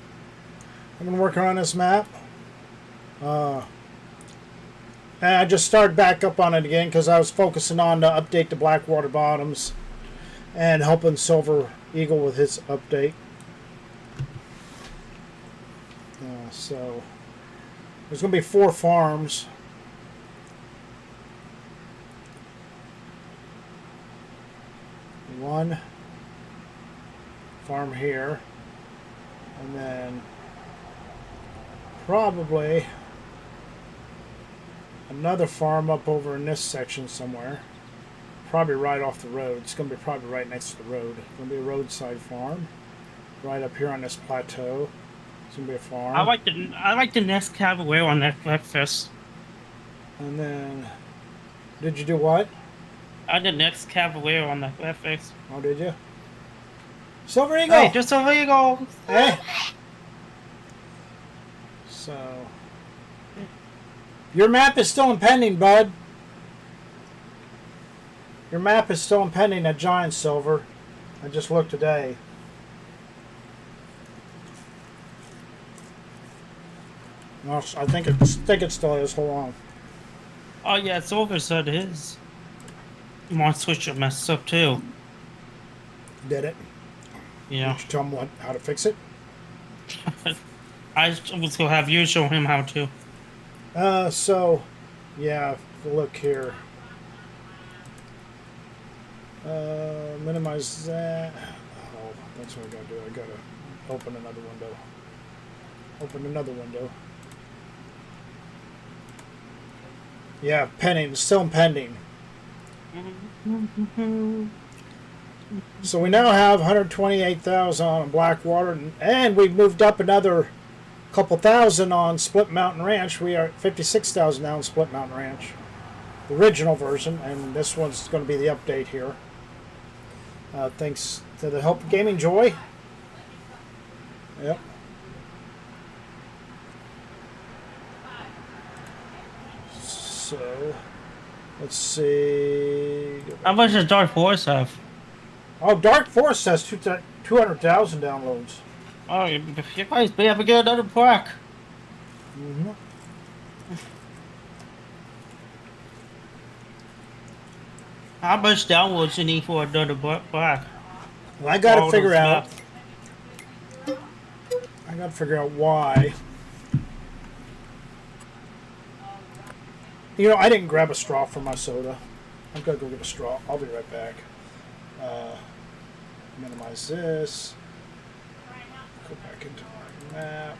I've been working on this map. And I just started back up on it again because I was focusing on to update the Blackwater bottoms and helping Silver Eagle with his update. So there's going to be 4 farms. One farm here, and then probably another farm up over in this section somewhere. Probably right off the road. It's going to be probably right next to the road. It's going to be a roadside farm. Right up here on this plateau. It's going to be a farm. I like the next Cavalier on that breakfast. And then, did you do what? I did next Cavalier on that breakfast. Oh, did you? Silver Eagle! Hey, just over you go. Hey! So, your map is still impending, bud. Your map is still impending at Giant Silver. I just looked today. No, I think it still is. Hold on. Oh yeah, Silver said his. My switcher messed up too. Did it? Yeah. Did you tell him how to fix it? I was gonna have you show him how to. So, yeah, look here. Minimize that. Oh, that's what I gotta do. I gotta open another window. Open another window. Yeah, pending. Still pending. So we now have 128,000 on Blackwater, and we've moved up another couple thousand on Split Mountain Ranch. We are at 56,000 now on Split Mountain Ranch, the original version, and this one's going to be the update here. Thanks to the help of Gaming Joy. Yep. So, let's see. How much does Dark Forest have? Oh, Dark Forest has 200,000 downloads. Oh, you guys be able to get another plaque. Mm-hmm. How much downloads you need for another plaque? Well, I got to All figure those out. maps. I got to figure out why. You know, I didn't grab a straw for my soda. I'm gonna go get a straw. I'll be right back. Minimize this. Go back into my map.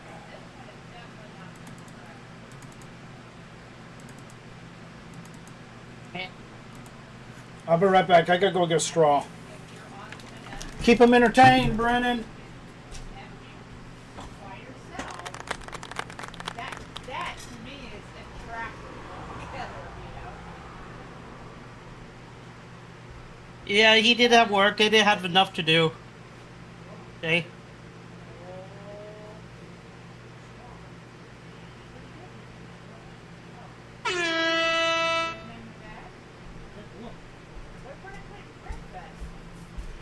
I'll be right back. I gotta go get a straw. Keep them entertained, Brennan. By yourself, that to me is attractive together, you know. Yeah, he did have work. They didn't have enough to do. Okay.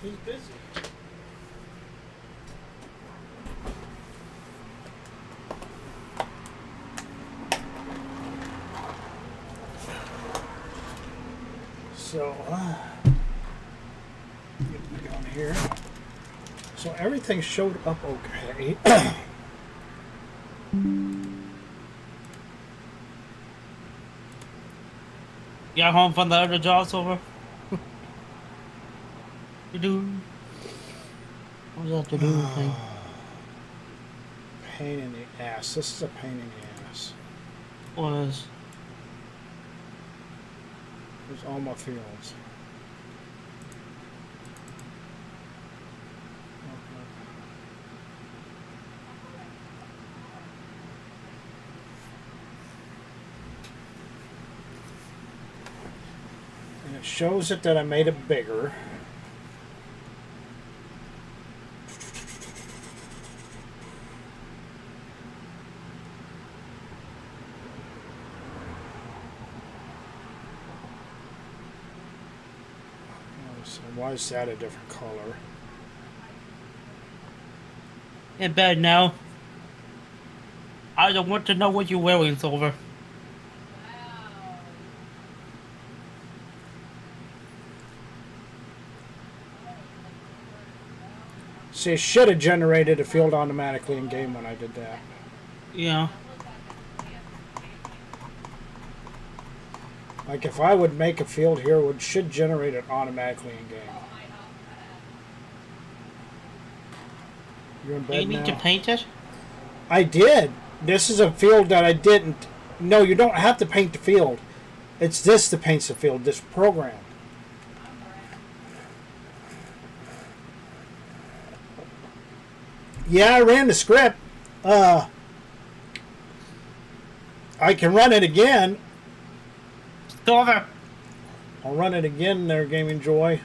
He's busy. So, get back on here. So everything showed up okay. Got home from the other jobs over? You do. What was that to do thing? Pain in the ass. This is a pain in the ass. Was. There's all my fields. And it shows it that I made it bigger. So why is that a different color? In bed now. I don't want to know what you're wearing, Silver. See, it should have generated a field automatically in game when I did that. Yeah. Like if I would make a field here, it should generate it automatically in game. You're in Do you bed need now? to paint it? I did. This is a field that I didn't No, you don't have to paint the field. It's this that paints the field, this program. Yeah, I ran the script. I can run it again. Still there. I'll run it again there, Gaming Joy.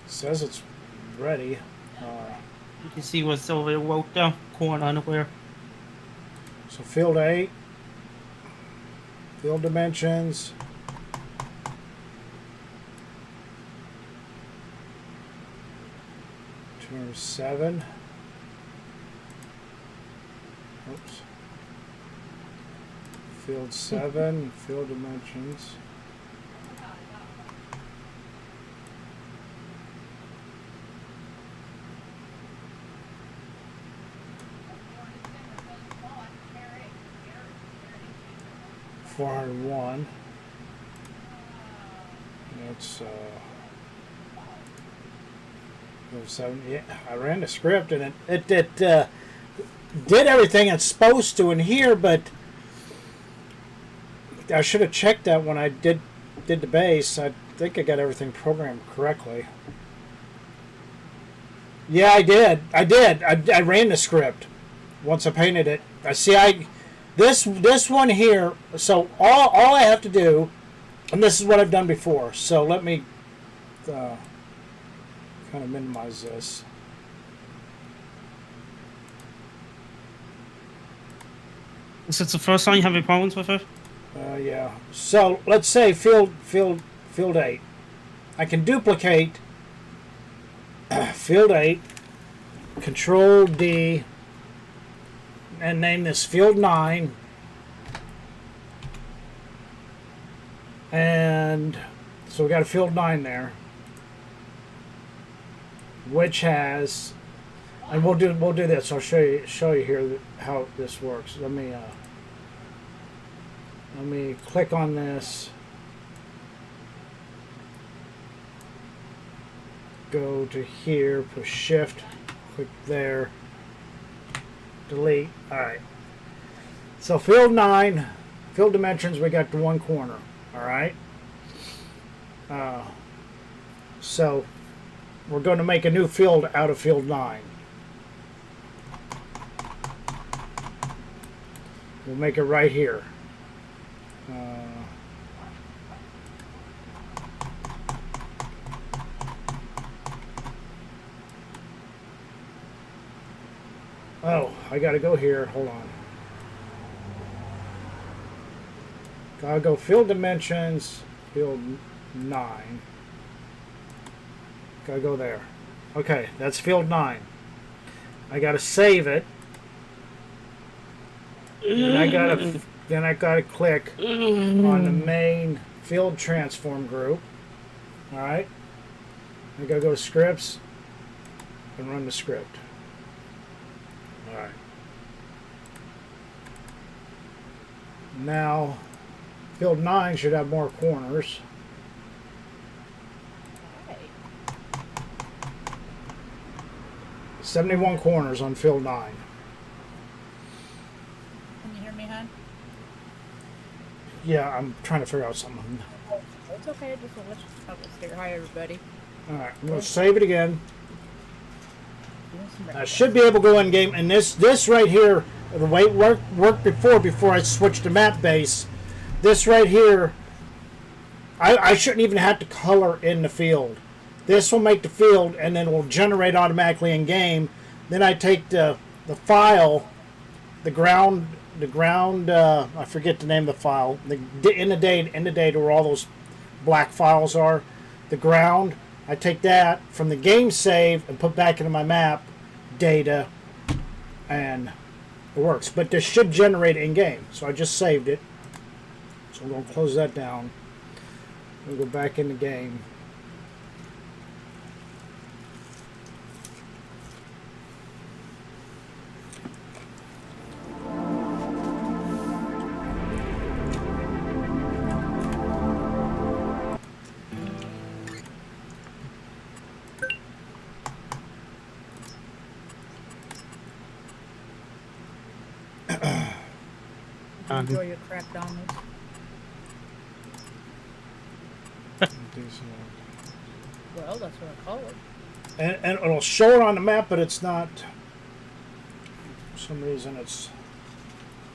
Says it's ready. You can see what's over there, wrote down, corner underwear. So field 8. Field dimensions. Number 7. Oops. Field 7. Field dimensions. $401. That's 7. Yeah, I ran the script and it did everything it's supposed to in here, but I should have checked that when I did the base. I think I got everything programmed correctly. Yeah, I did. I ran the script once I painted it. I see. This one here. So all I have to do, and this is what I've done before. So let me kind of minimize this. Is this the first time you have any problems with it? Yeah. So let's say field 8. I can duplicate field 8, Control D, and name this field 9. And so we got a field 9 there, which has, and we'll do this. I'll show you here how this works. Let me click on this. Go to here, push shift, click there, delete. Alright. So field 9, field dimensions, we got the one corner. Alright. So we're going to make a new field out of field 9. We'll make it right here. Oh, I gotta go here. Hold on. Gotta go field dimensions, field 9. Gotta go there. Okay, that's field 9. I gotta save it. And I gotta click on the main field transform group. Alright. I gotta go to scripts and run the script. Alright. Now, field 9 should have more corners. 71 corners on field 9. Can you hear me, hon? Yeah, I'm trying to figure out something. It's okay. Just let's here. Hi, everybody. Alright, I'm going to save it again. I should be able to go in game, and this right here, the way it worked before I switched to map base, this right here, I shouldn't even have to color in the field. This will make the field, and then it will generate automatically in game. Then I take the file, the ground. I forget the name of the file. In the data where all those black files are, the ground. I take that from the game save and put back into my map data, and it works. But this should generate in game, so I just saved it. So I'm going to close that down. We'll go back in the game. enjoy your crap Donald. Well, that's what I call it. And it'll show it on the map, but it's not. For some reason, it's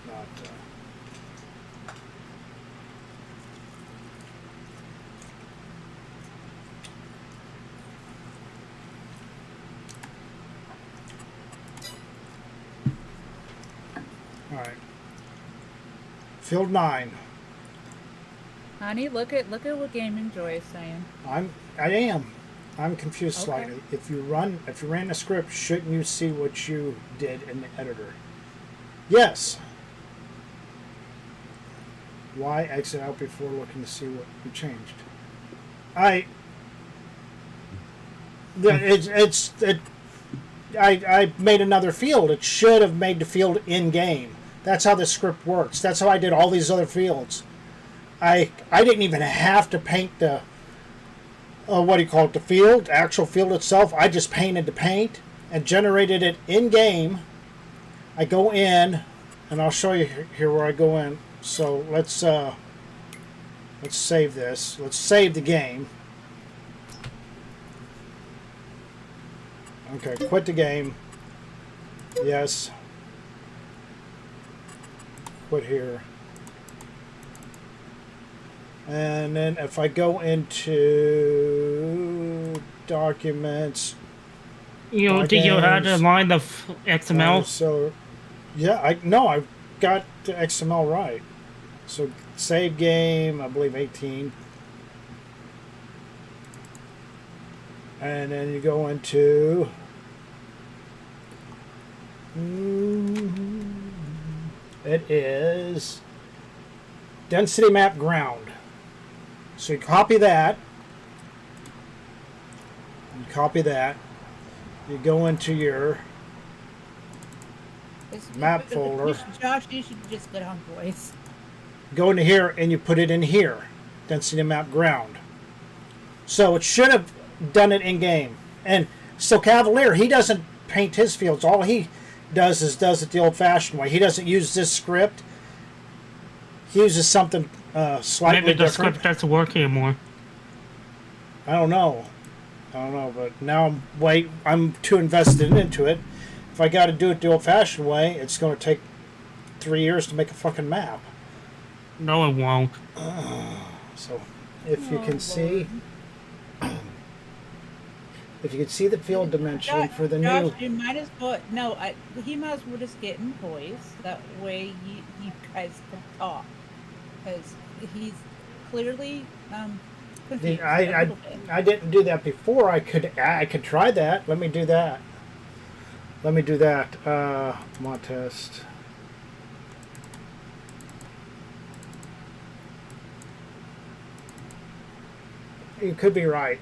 not. All right. Field 9. Honey, look at what Gaming Joy is saying. I am. I'm confused Okay. slightly. If you ran the script, shouldn't you see what you did in the editor? Yes. Why exit out before looking to see what you changed? I made another field. It should have made the field in game. That's how the script works. That's how I did all these other fields. I didn't even have to paint the what do you call it, the field, actual field itself. I just painted the paint and generated it in game. I go in, and I'll show you here where I go in. So let's save this. Let's save the game. Okay, quit the game. Yes. Quit here. And then if I go into documents, Do you have to line the XML? so yeah, I got the XML right. So save game, I believe 18, and then you go into it is density map ground. So you copy that. You copy that. You go into your map folder. Josh, you should just get on voice. Go into here and you put it in here. Density map ground. So it should have done it in game. And so Cavalier, he doesn't paint his fields. All he does is does it the old-fashioned way. He doesn't use this script. He uses something slightly Maybe the different. script doesn't work anymore. I don't know, but now I'm too invested into it. If I got to do it the old-fashioned way, it's going to take 3 years to make a fucking map. No, it won't. So, if you can see, the field dimension for the Josh, new. you might as well. No, he might as well just get in voice. That way, you guys can talk, because he's clearly confused. I didn't do that before. I could try that. Let me do that. Mod test. You could be right.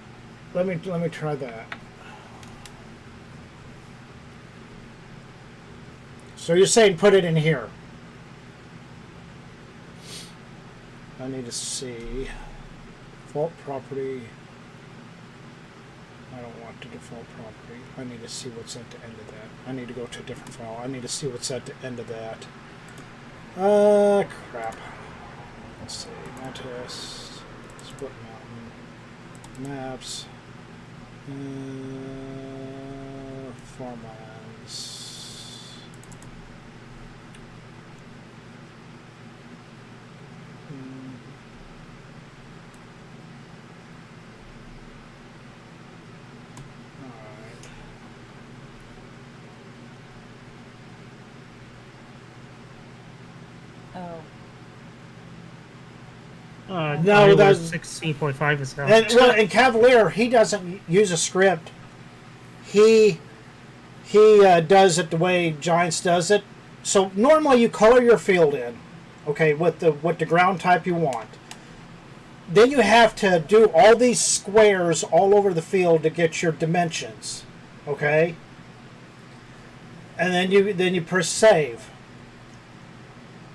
Let me try that. So you're saying put it in here. I need to see default property. I don't want the default property. I need to see what's at the end of that. I need to go to a different file. I need to see what's at the end of that. Crap. Let's see. Mod test. Split mountain. Maps. Farmlands. Oh, No, that's 16.5 is out. and Cavalier, he doesn't use a script. He does it the way Giants does it. So normally you color your field in, okay, with the ground type you want. Then you have to do all these squares all over the field to get your dimensions, okay. And then you press save,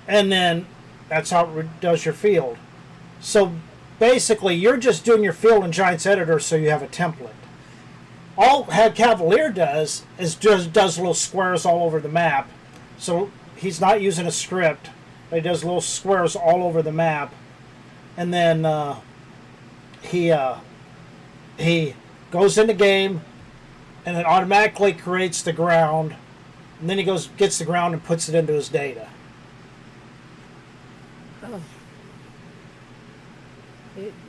and then that's how it does your field. So basically, you're just doing your field in Giants Editor so you have a template. All Cavalier does is just does little squares all over the map. So he's not using a script. He does little squares all over the map, and then he goes in the game, and it automatically creates the ground, and then he gets the ground and puts it into his data. Oh.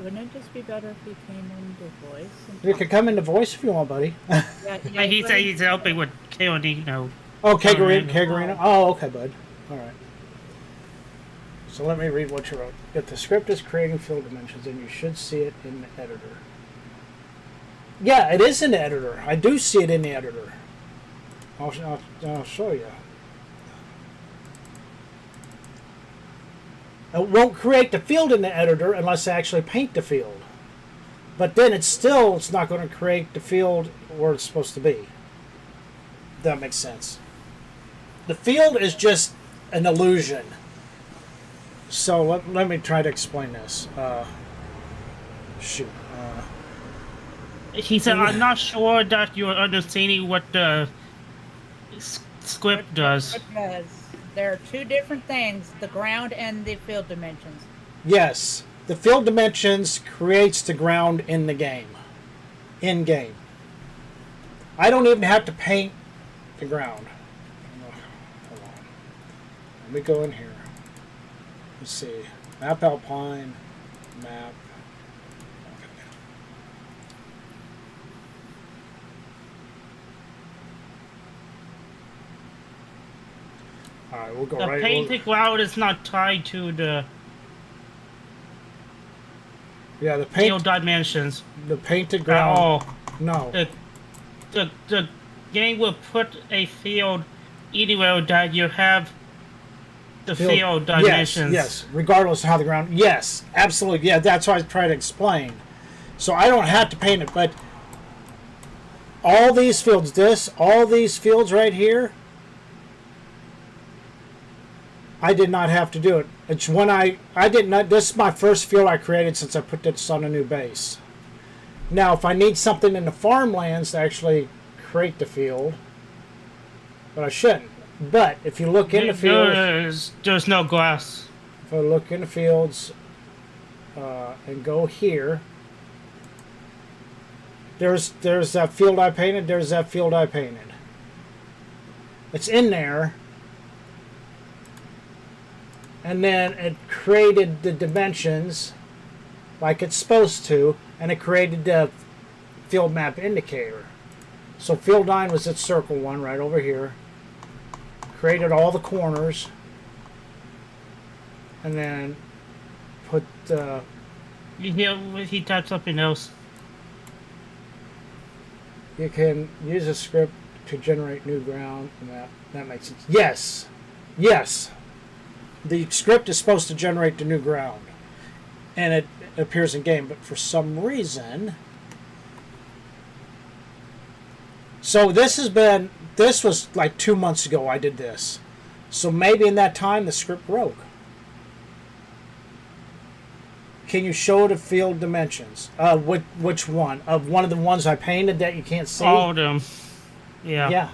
Wouldn't it just be better if he came into voice? You can come into voice if you want, buddy. Yeah, he said he's helping with K-O-D, Oh, Kegarina. Oh, okay, bud. All right. So let me read what you wrote. If the script is creating field dimensions, then you should see it in the editor. Yeah, it is in the editor. I do see it in the editor. I'll show you. It won't create the field in the editor unless I actually paint the field. But then it's not going to create the field where it's supposed to be. If that makes sense. The field is just an illusion. So let me try to explain this. He said, I'm not sure that you're understanding what the script does. Because there are two different things, the ground and the field dimensions. Yes. The field dimensions creates the ground in the game. In game. I don't even have to paint the ground. Hold on. Let me go in here. Let's see. Map Alpine. Map. Okay. Alright, we'll go The right. painted ground is not tied to the Yeah, the field dimensions The painted at ground. all. No. The game will put a field anywhere that you have the field dimensions. Yes, regardless of how the ground. Yes, absolutely. Yeah, that's what I try to explain. So I don't have to paint it, but all these fields, all these fields right here, I did not have to do it. It's when I did not. This is my first field I created since I put this on a new base. Now, if I need something in the farmlands to actually create the field, but I shouldn't. But if you look in the fields, there's no glass. If I look in the fields and go here, there's that field I painted. There's that field I painted. It's in there. And then it created the dimensions like it's supposed to, and it created the field map indicator. So field 9 was its circle one right over here. Created all the corners, and then put He typed something else. you can use a script to generate new ground map. That makes sense. Yes. Yes. The script is supposed to generate the new ground, and it appears in game, but for some reason, so this was like 2 months ago I did this, so maybe in that time the script broke. Can you show the field dimensions? Which one? Of one of the ones I painted that you can't see? All of them. Yeah. Yeah.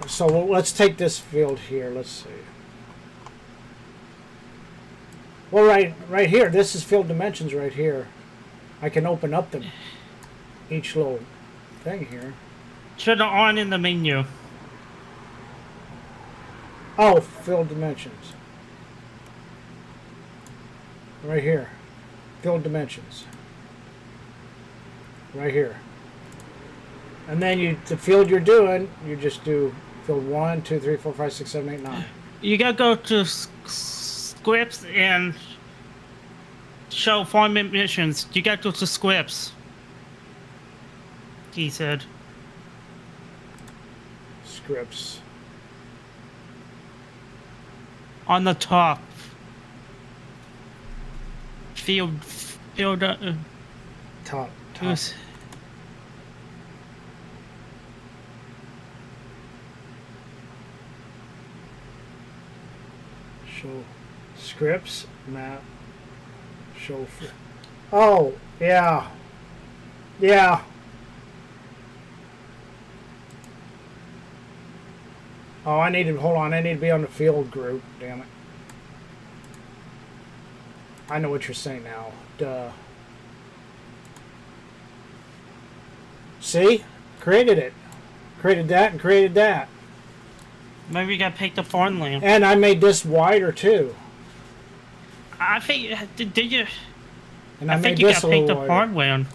So let's take this field here. Let's see. Well, right here. This is field dimensions right here. I can open up each little thing here. Turn it on in the menu. Oh, field dimensions. Right here. Field dimensions. Right here. And then the field you're doing, you just do field 1, 2, 3, 4, 5, 6, 7, 8, 9. You gotta go to scripts and show farm missions. You gotta go to scripts. He said. Scripts. On the top. Field. Top. Yes. Show scripts, map, show. Oh, yeah. Yeah. Oh, hold on, I need to be on the field group, damn it. I know what you're saying now. Duh. See? Created it. Created that and created that. Maybe you gotta pick the farmland. And I made this wider too. I think did you? And I I think made you this gotta a pick little the wider. farmland.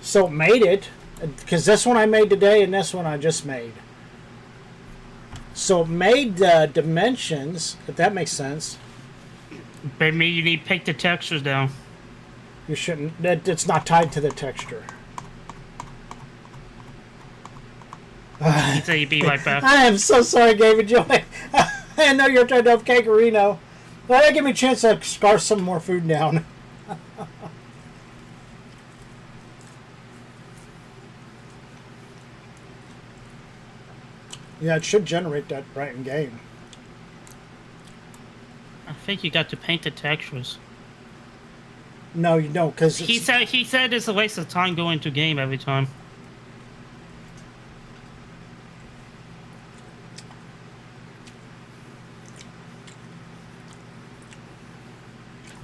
So it made it, because this one I made today and this one I just made. So it made the dimensions, if that makes sense. Maybe you need to pick the textures down. You shouldn't, it's not tied to the texture. So you be right back. I am so sorry, David Joy. I know you're trying to up Kakarino. But that give me a chance to scarf some more food down. Yeah, it should generate that right in game. I think you got to paint the textures. No, you don't, because He said it's a waste of time going to game every time.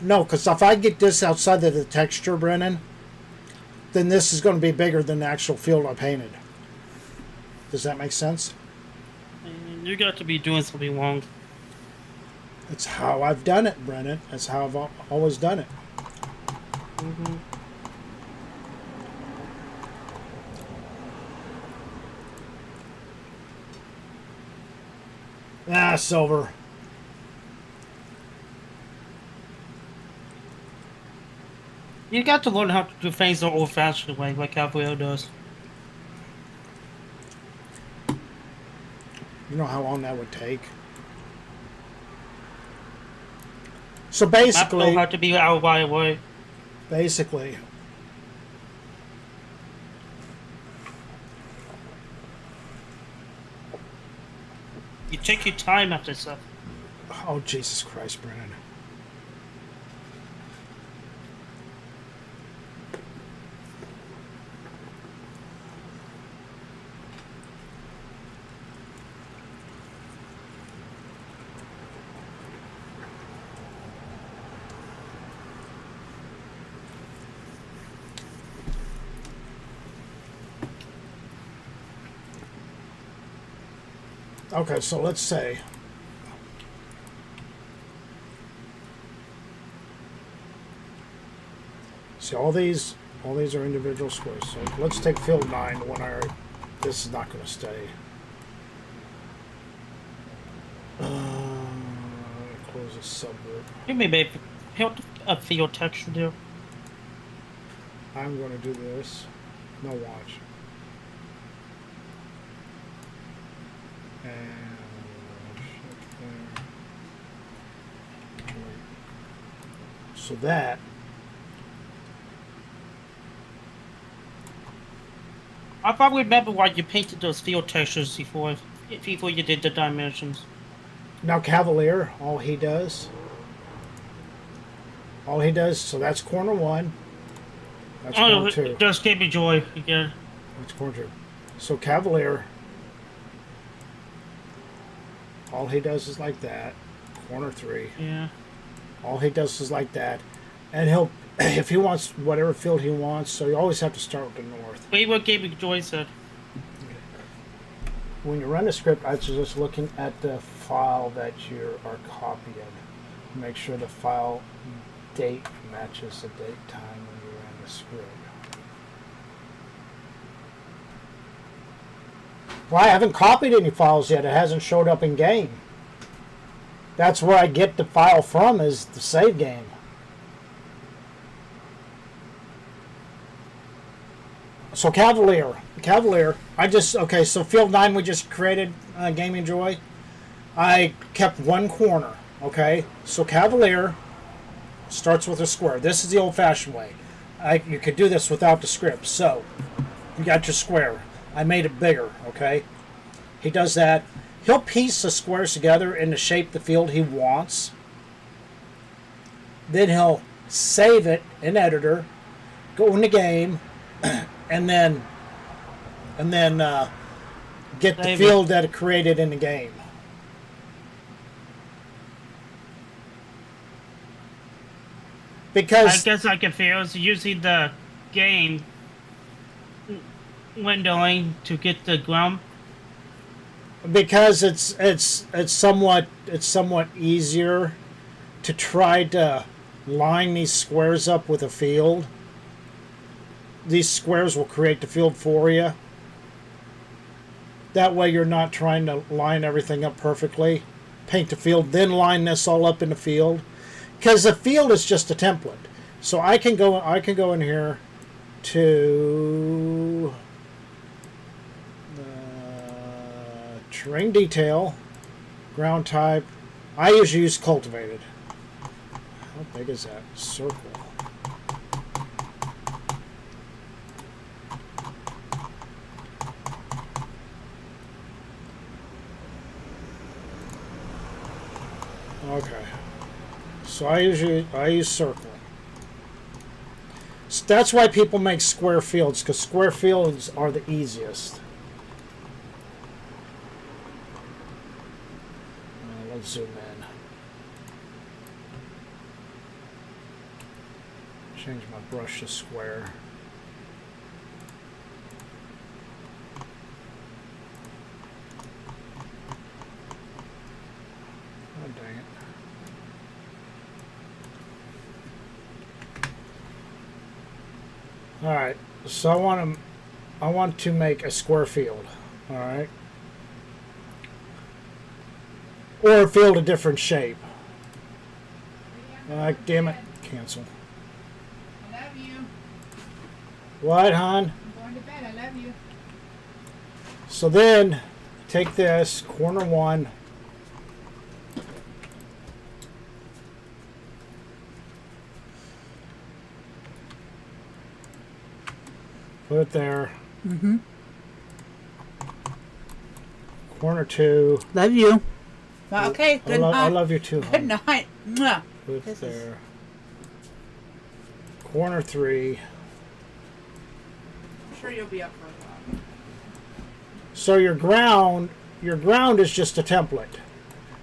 No, because if I get this outside of the texture, Brennan, then this is going to be bigger than the actual field I painted. Does that make sense? You got to be doing something wrong. That's how I've done it, Brennan. That's how I've always done it. Mm-hmm. Ah, silver. You got to learn how to do things the old-fashioned way, like Gabriel does. You know how long that would take? So Not basically, know how to be out by way. basically, You take your time after stuff. oh Jesus Christ, Brennan. Okay, so let's say see all these are individual squares. So let's take field 9 when this is not going to stay. Close the subgroup. You may be help up for your texture there. I'm going to do this. No, watch. And so that I probably remember why you painted those field textures before you did the dimensions. now Cavalier, all he does, so that's corner 1. That's corner 2. Just gave me joy again. That's corner 2. So Cavalier, all he does is like that. Corner 3. Yeah. All he does is like that. And he'll, if he wants whatever field he wants, so you always have to start with the north. Wait, what gave me joy said? When you run the script, I was just looking at the file that you are copying. Make sure the file date matches the date time when you ran the script. Well, I haven't copied any files yet. It hasn't showed up in game. That's where I get the file from, is the save game. So Cavalier, okay, so field 9 we just created, Gaming Joy. I kept one corner, okay? So Cavalier starts with a square. This is the old-fashioned way. You could do this without the script. So you got your square. I made it bigger, okay? He does that. He'll piece the squares together in the shape the field he wants. Then he'll save it in editor, go in the game, and then get the field that it created in the game. Because guess I confused using the game windowing to get the ground. because it's somewhat easier to try to line these squares up with a field. These squares will create the field for you. That way you're not trying to line everything up perfectly. Paint the field, then line this all up in the field. Because the field is just a template. So I can go in here to terrain detail, ground type. I usually use cultivated. How big is that circle? Okay. So I use circle. So that's why people make square fields, because square fields are the easiest. Let's zoom in. Change my brush to square. Oh, dang it. All right, so I want to make a square field. All right, or a field a different shape. Damn it, cancel. I love you. What, hon? I'm going to bed. I love you. So then, take this corner one. Put it there. Mm-hmm. Corner two. Love you. Okay, good night. I love you too, Good hon. night. Mwah. Put it This is- there. Corner three. I'm sure you'll be up for a while. So your ground is just a template.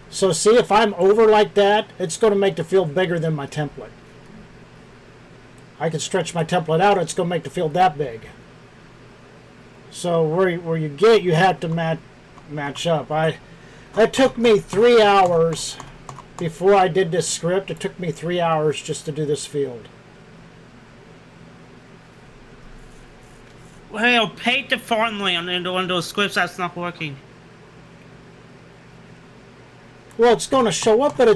So see, if I'm over like that, it's going to make the field bigger than my template. I can stretch my template out, it's going to make the field that big. So where you have to match up. It took me 3 hours before I did this script. It took me 3 hours just to do this field. Well, paint the farmland into one of those scripts that's not working. Well, it's going to show up, but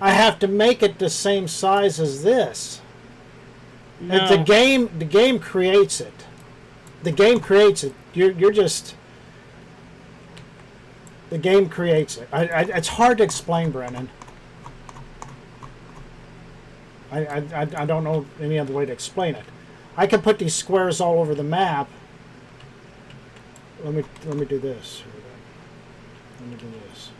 I have to make it the same size as this. No. The game creates it. The game creates it. You're just. The game creates it. It's hard to explain, Brennan. I don't know any other way to explain it. I can put these squares all over the map. Let me do this. Let me do this.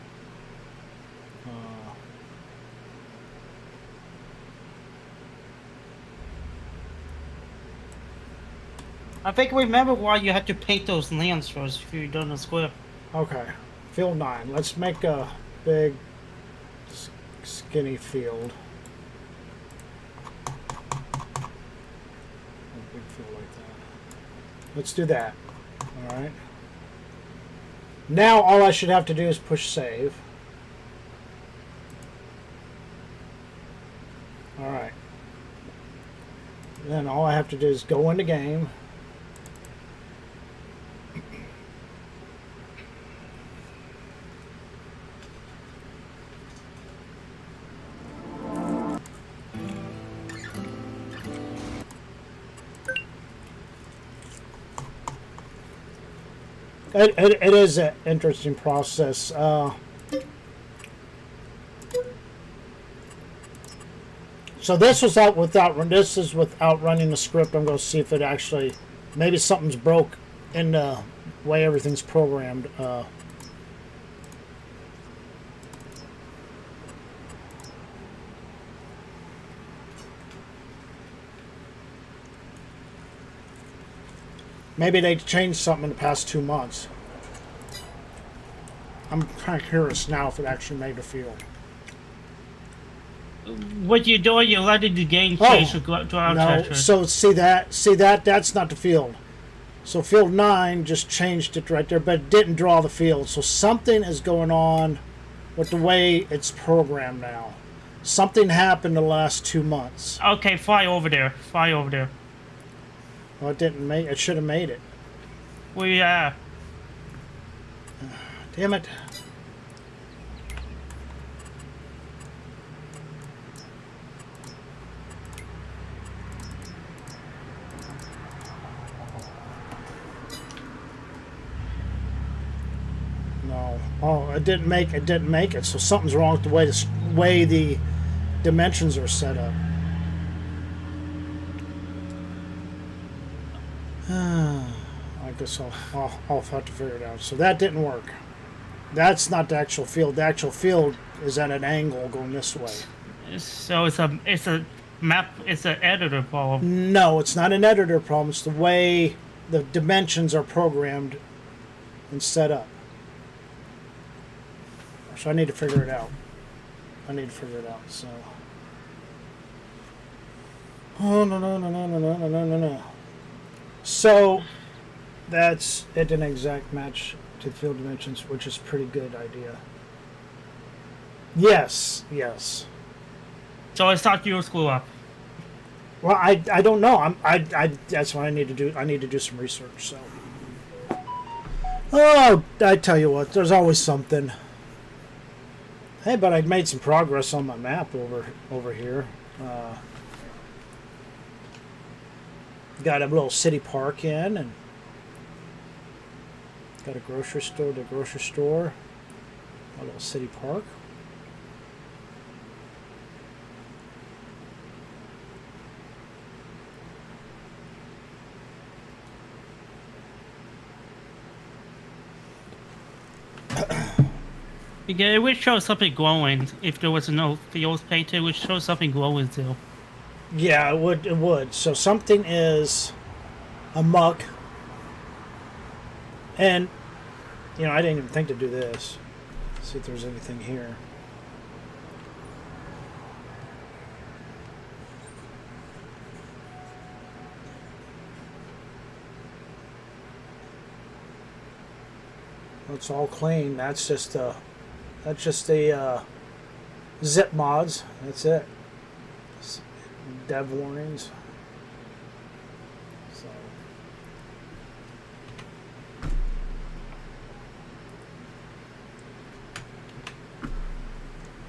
I think I remember why you had to paint those lands first if you're done a square. Okay, field 9. Let's make a big, skinny field. A big field like that. Let's do that. All right. Now all I should have to do is push save. All right. Then all I have to do is go into game. It is an interesting process. So this was this is without running the script. I'm going to see if it actually, maybe something's broke in the way everything's programmed. Maybe they changed something in the past 2 months. I'm kind of curious now if it actually made a field. what you're doing, you're letting the game change the ground no. texture. So see that that's not the field. So field 9 just changed it right there, but it didn't draw the field. So something is going on with the way it's programmed now. Something happened the last 2 months. Okay, fly over there. Fly over there. Well, it didn't make. It should have made it. We Damn it. No. Oh, it didn't make it. So something's wrong with the way the dimensions are set up. I guess I'll have to figure it out. So that didn't work. That's not the actual field. The actual field is at an angle going this way. so it's a map. It's an editor problem. No, it's not an editor problem. It's the way the dimensions are programmed and set up. So I need to figure it out. So. Oh no. So it didn't exact match to the field dimensions, which is a pretty good idea. Yes. So it's not your screw up. Well, I don't know. I that's what I need to do. I need to do some research. So. Oh, I tell you what, there's always something. Hey, but I made some progress on my map over here. Got a little city park in, and got a grocery store. A little city park. Yeah, it would show something glowing if there was no fields painted. It would show something glowing too. Yeah, it would. So something is amok. And, I didn't even think to do this. Let's see if there's anything here. It's all clean. That's just the zip mods. That's it. Dev warnings. So.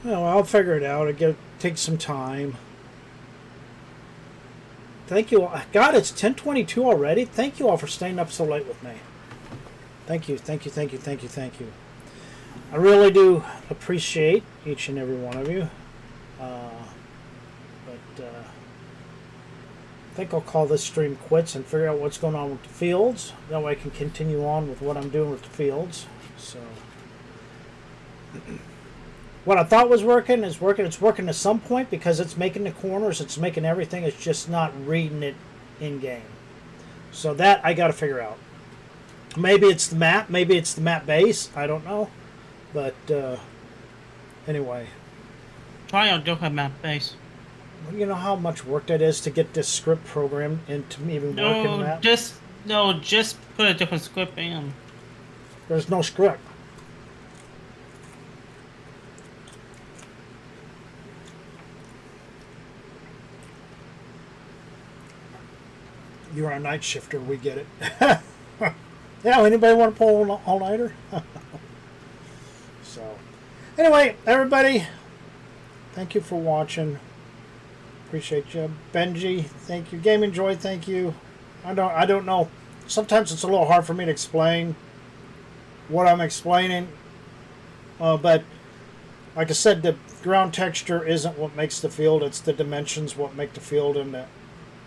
I'll figure it out. It'll take some time. Thank you all. God, it's 10:22 already. Thank you all for staying up so late with me. Thank you. I really do appreciate each and every one of you. But I think I'll call this stream quits and figure out what's going on with the fields. That way I can continue on with what I'm doing with the fields. So what I thought was working is working. It's working to some point because it's making the corners. It's making everything. It's just not reading it in game. So that I got to figure out. Maybe it's the map. Maybe it's the map base. I don't know. But anyway. Try on different map base. You know how much work that is to get this script program into even work in the map? Just put a different script in. There's no script. You're a night shifter, we get it. Yeah, anybody want to pull an all-nighter? So, anyway, everybody, thank you for watching. Appreciate you. Benji, thank you. Game Enjoy, thank you. I don't know. Sometimes it's a little hard for me to explain what I'm explaining. But, like I said, the ground texture isn't what makes the field. It's the dimensions what make the field. And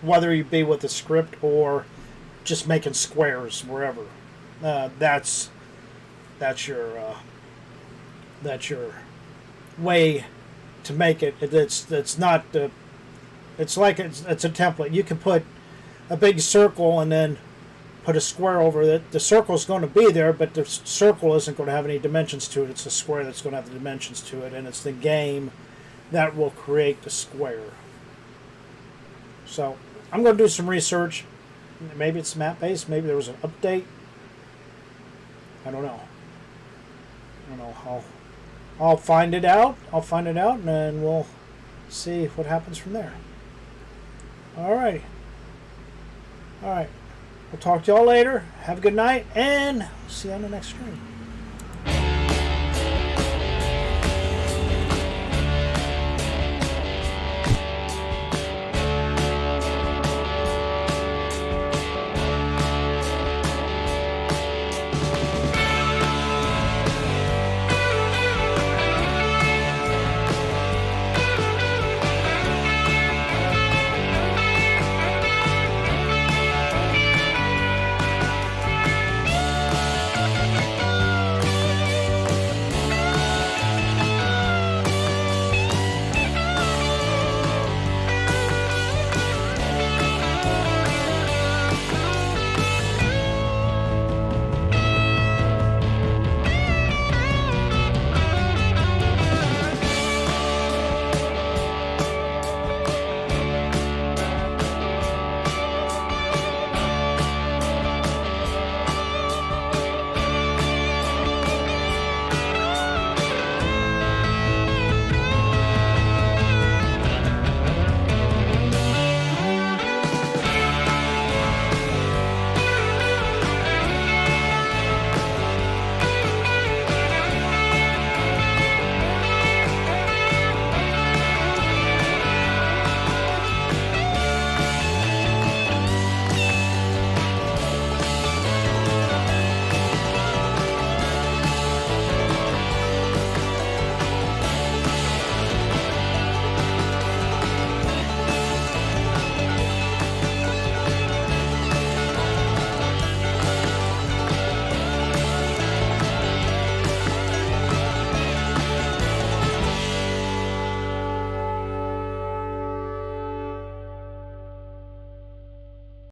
whether you be with the script or just making squares wherever. That's your way to make it. It's not it's like it's a template. You can put a big circle and then put a square over it. The circle's going to be there, but the circle isn't going to have any dimensions to it. It's a square that's going to have the dimensions to it, and it's the game that will create the square. So I'm going to do some research. Maybe it's map-based. Maybe there was an update. I don't know. I'll find it out. I'll find it out, and then we'll see what happens from there. All right. All right. We'll talk to y'all later. Have a good night, and see you on the next stream.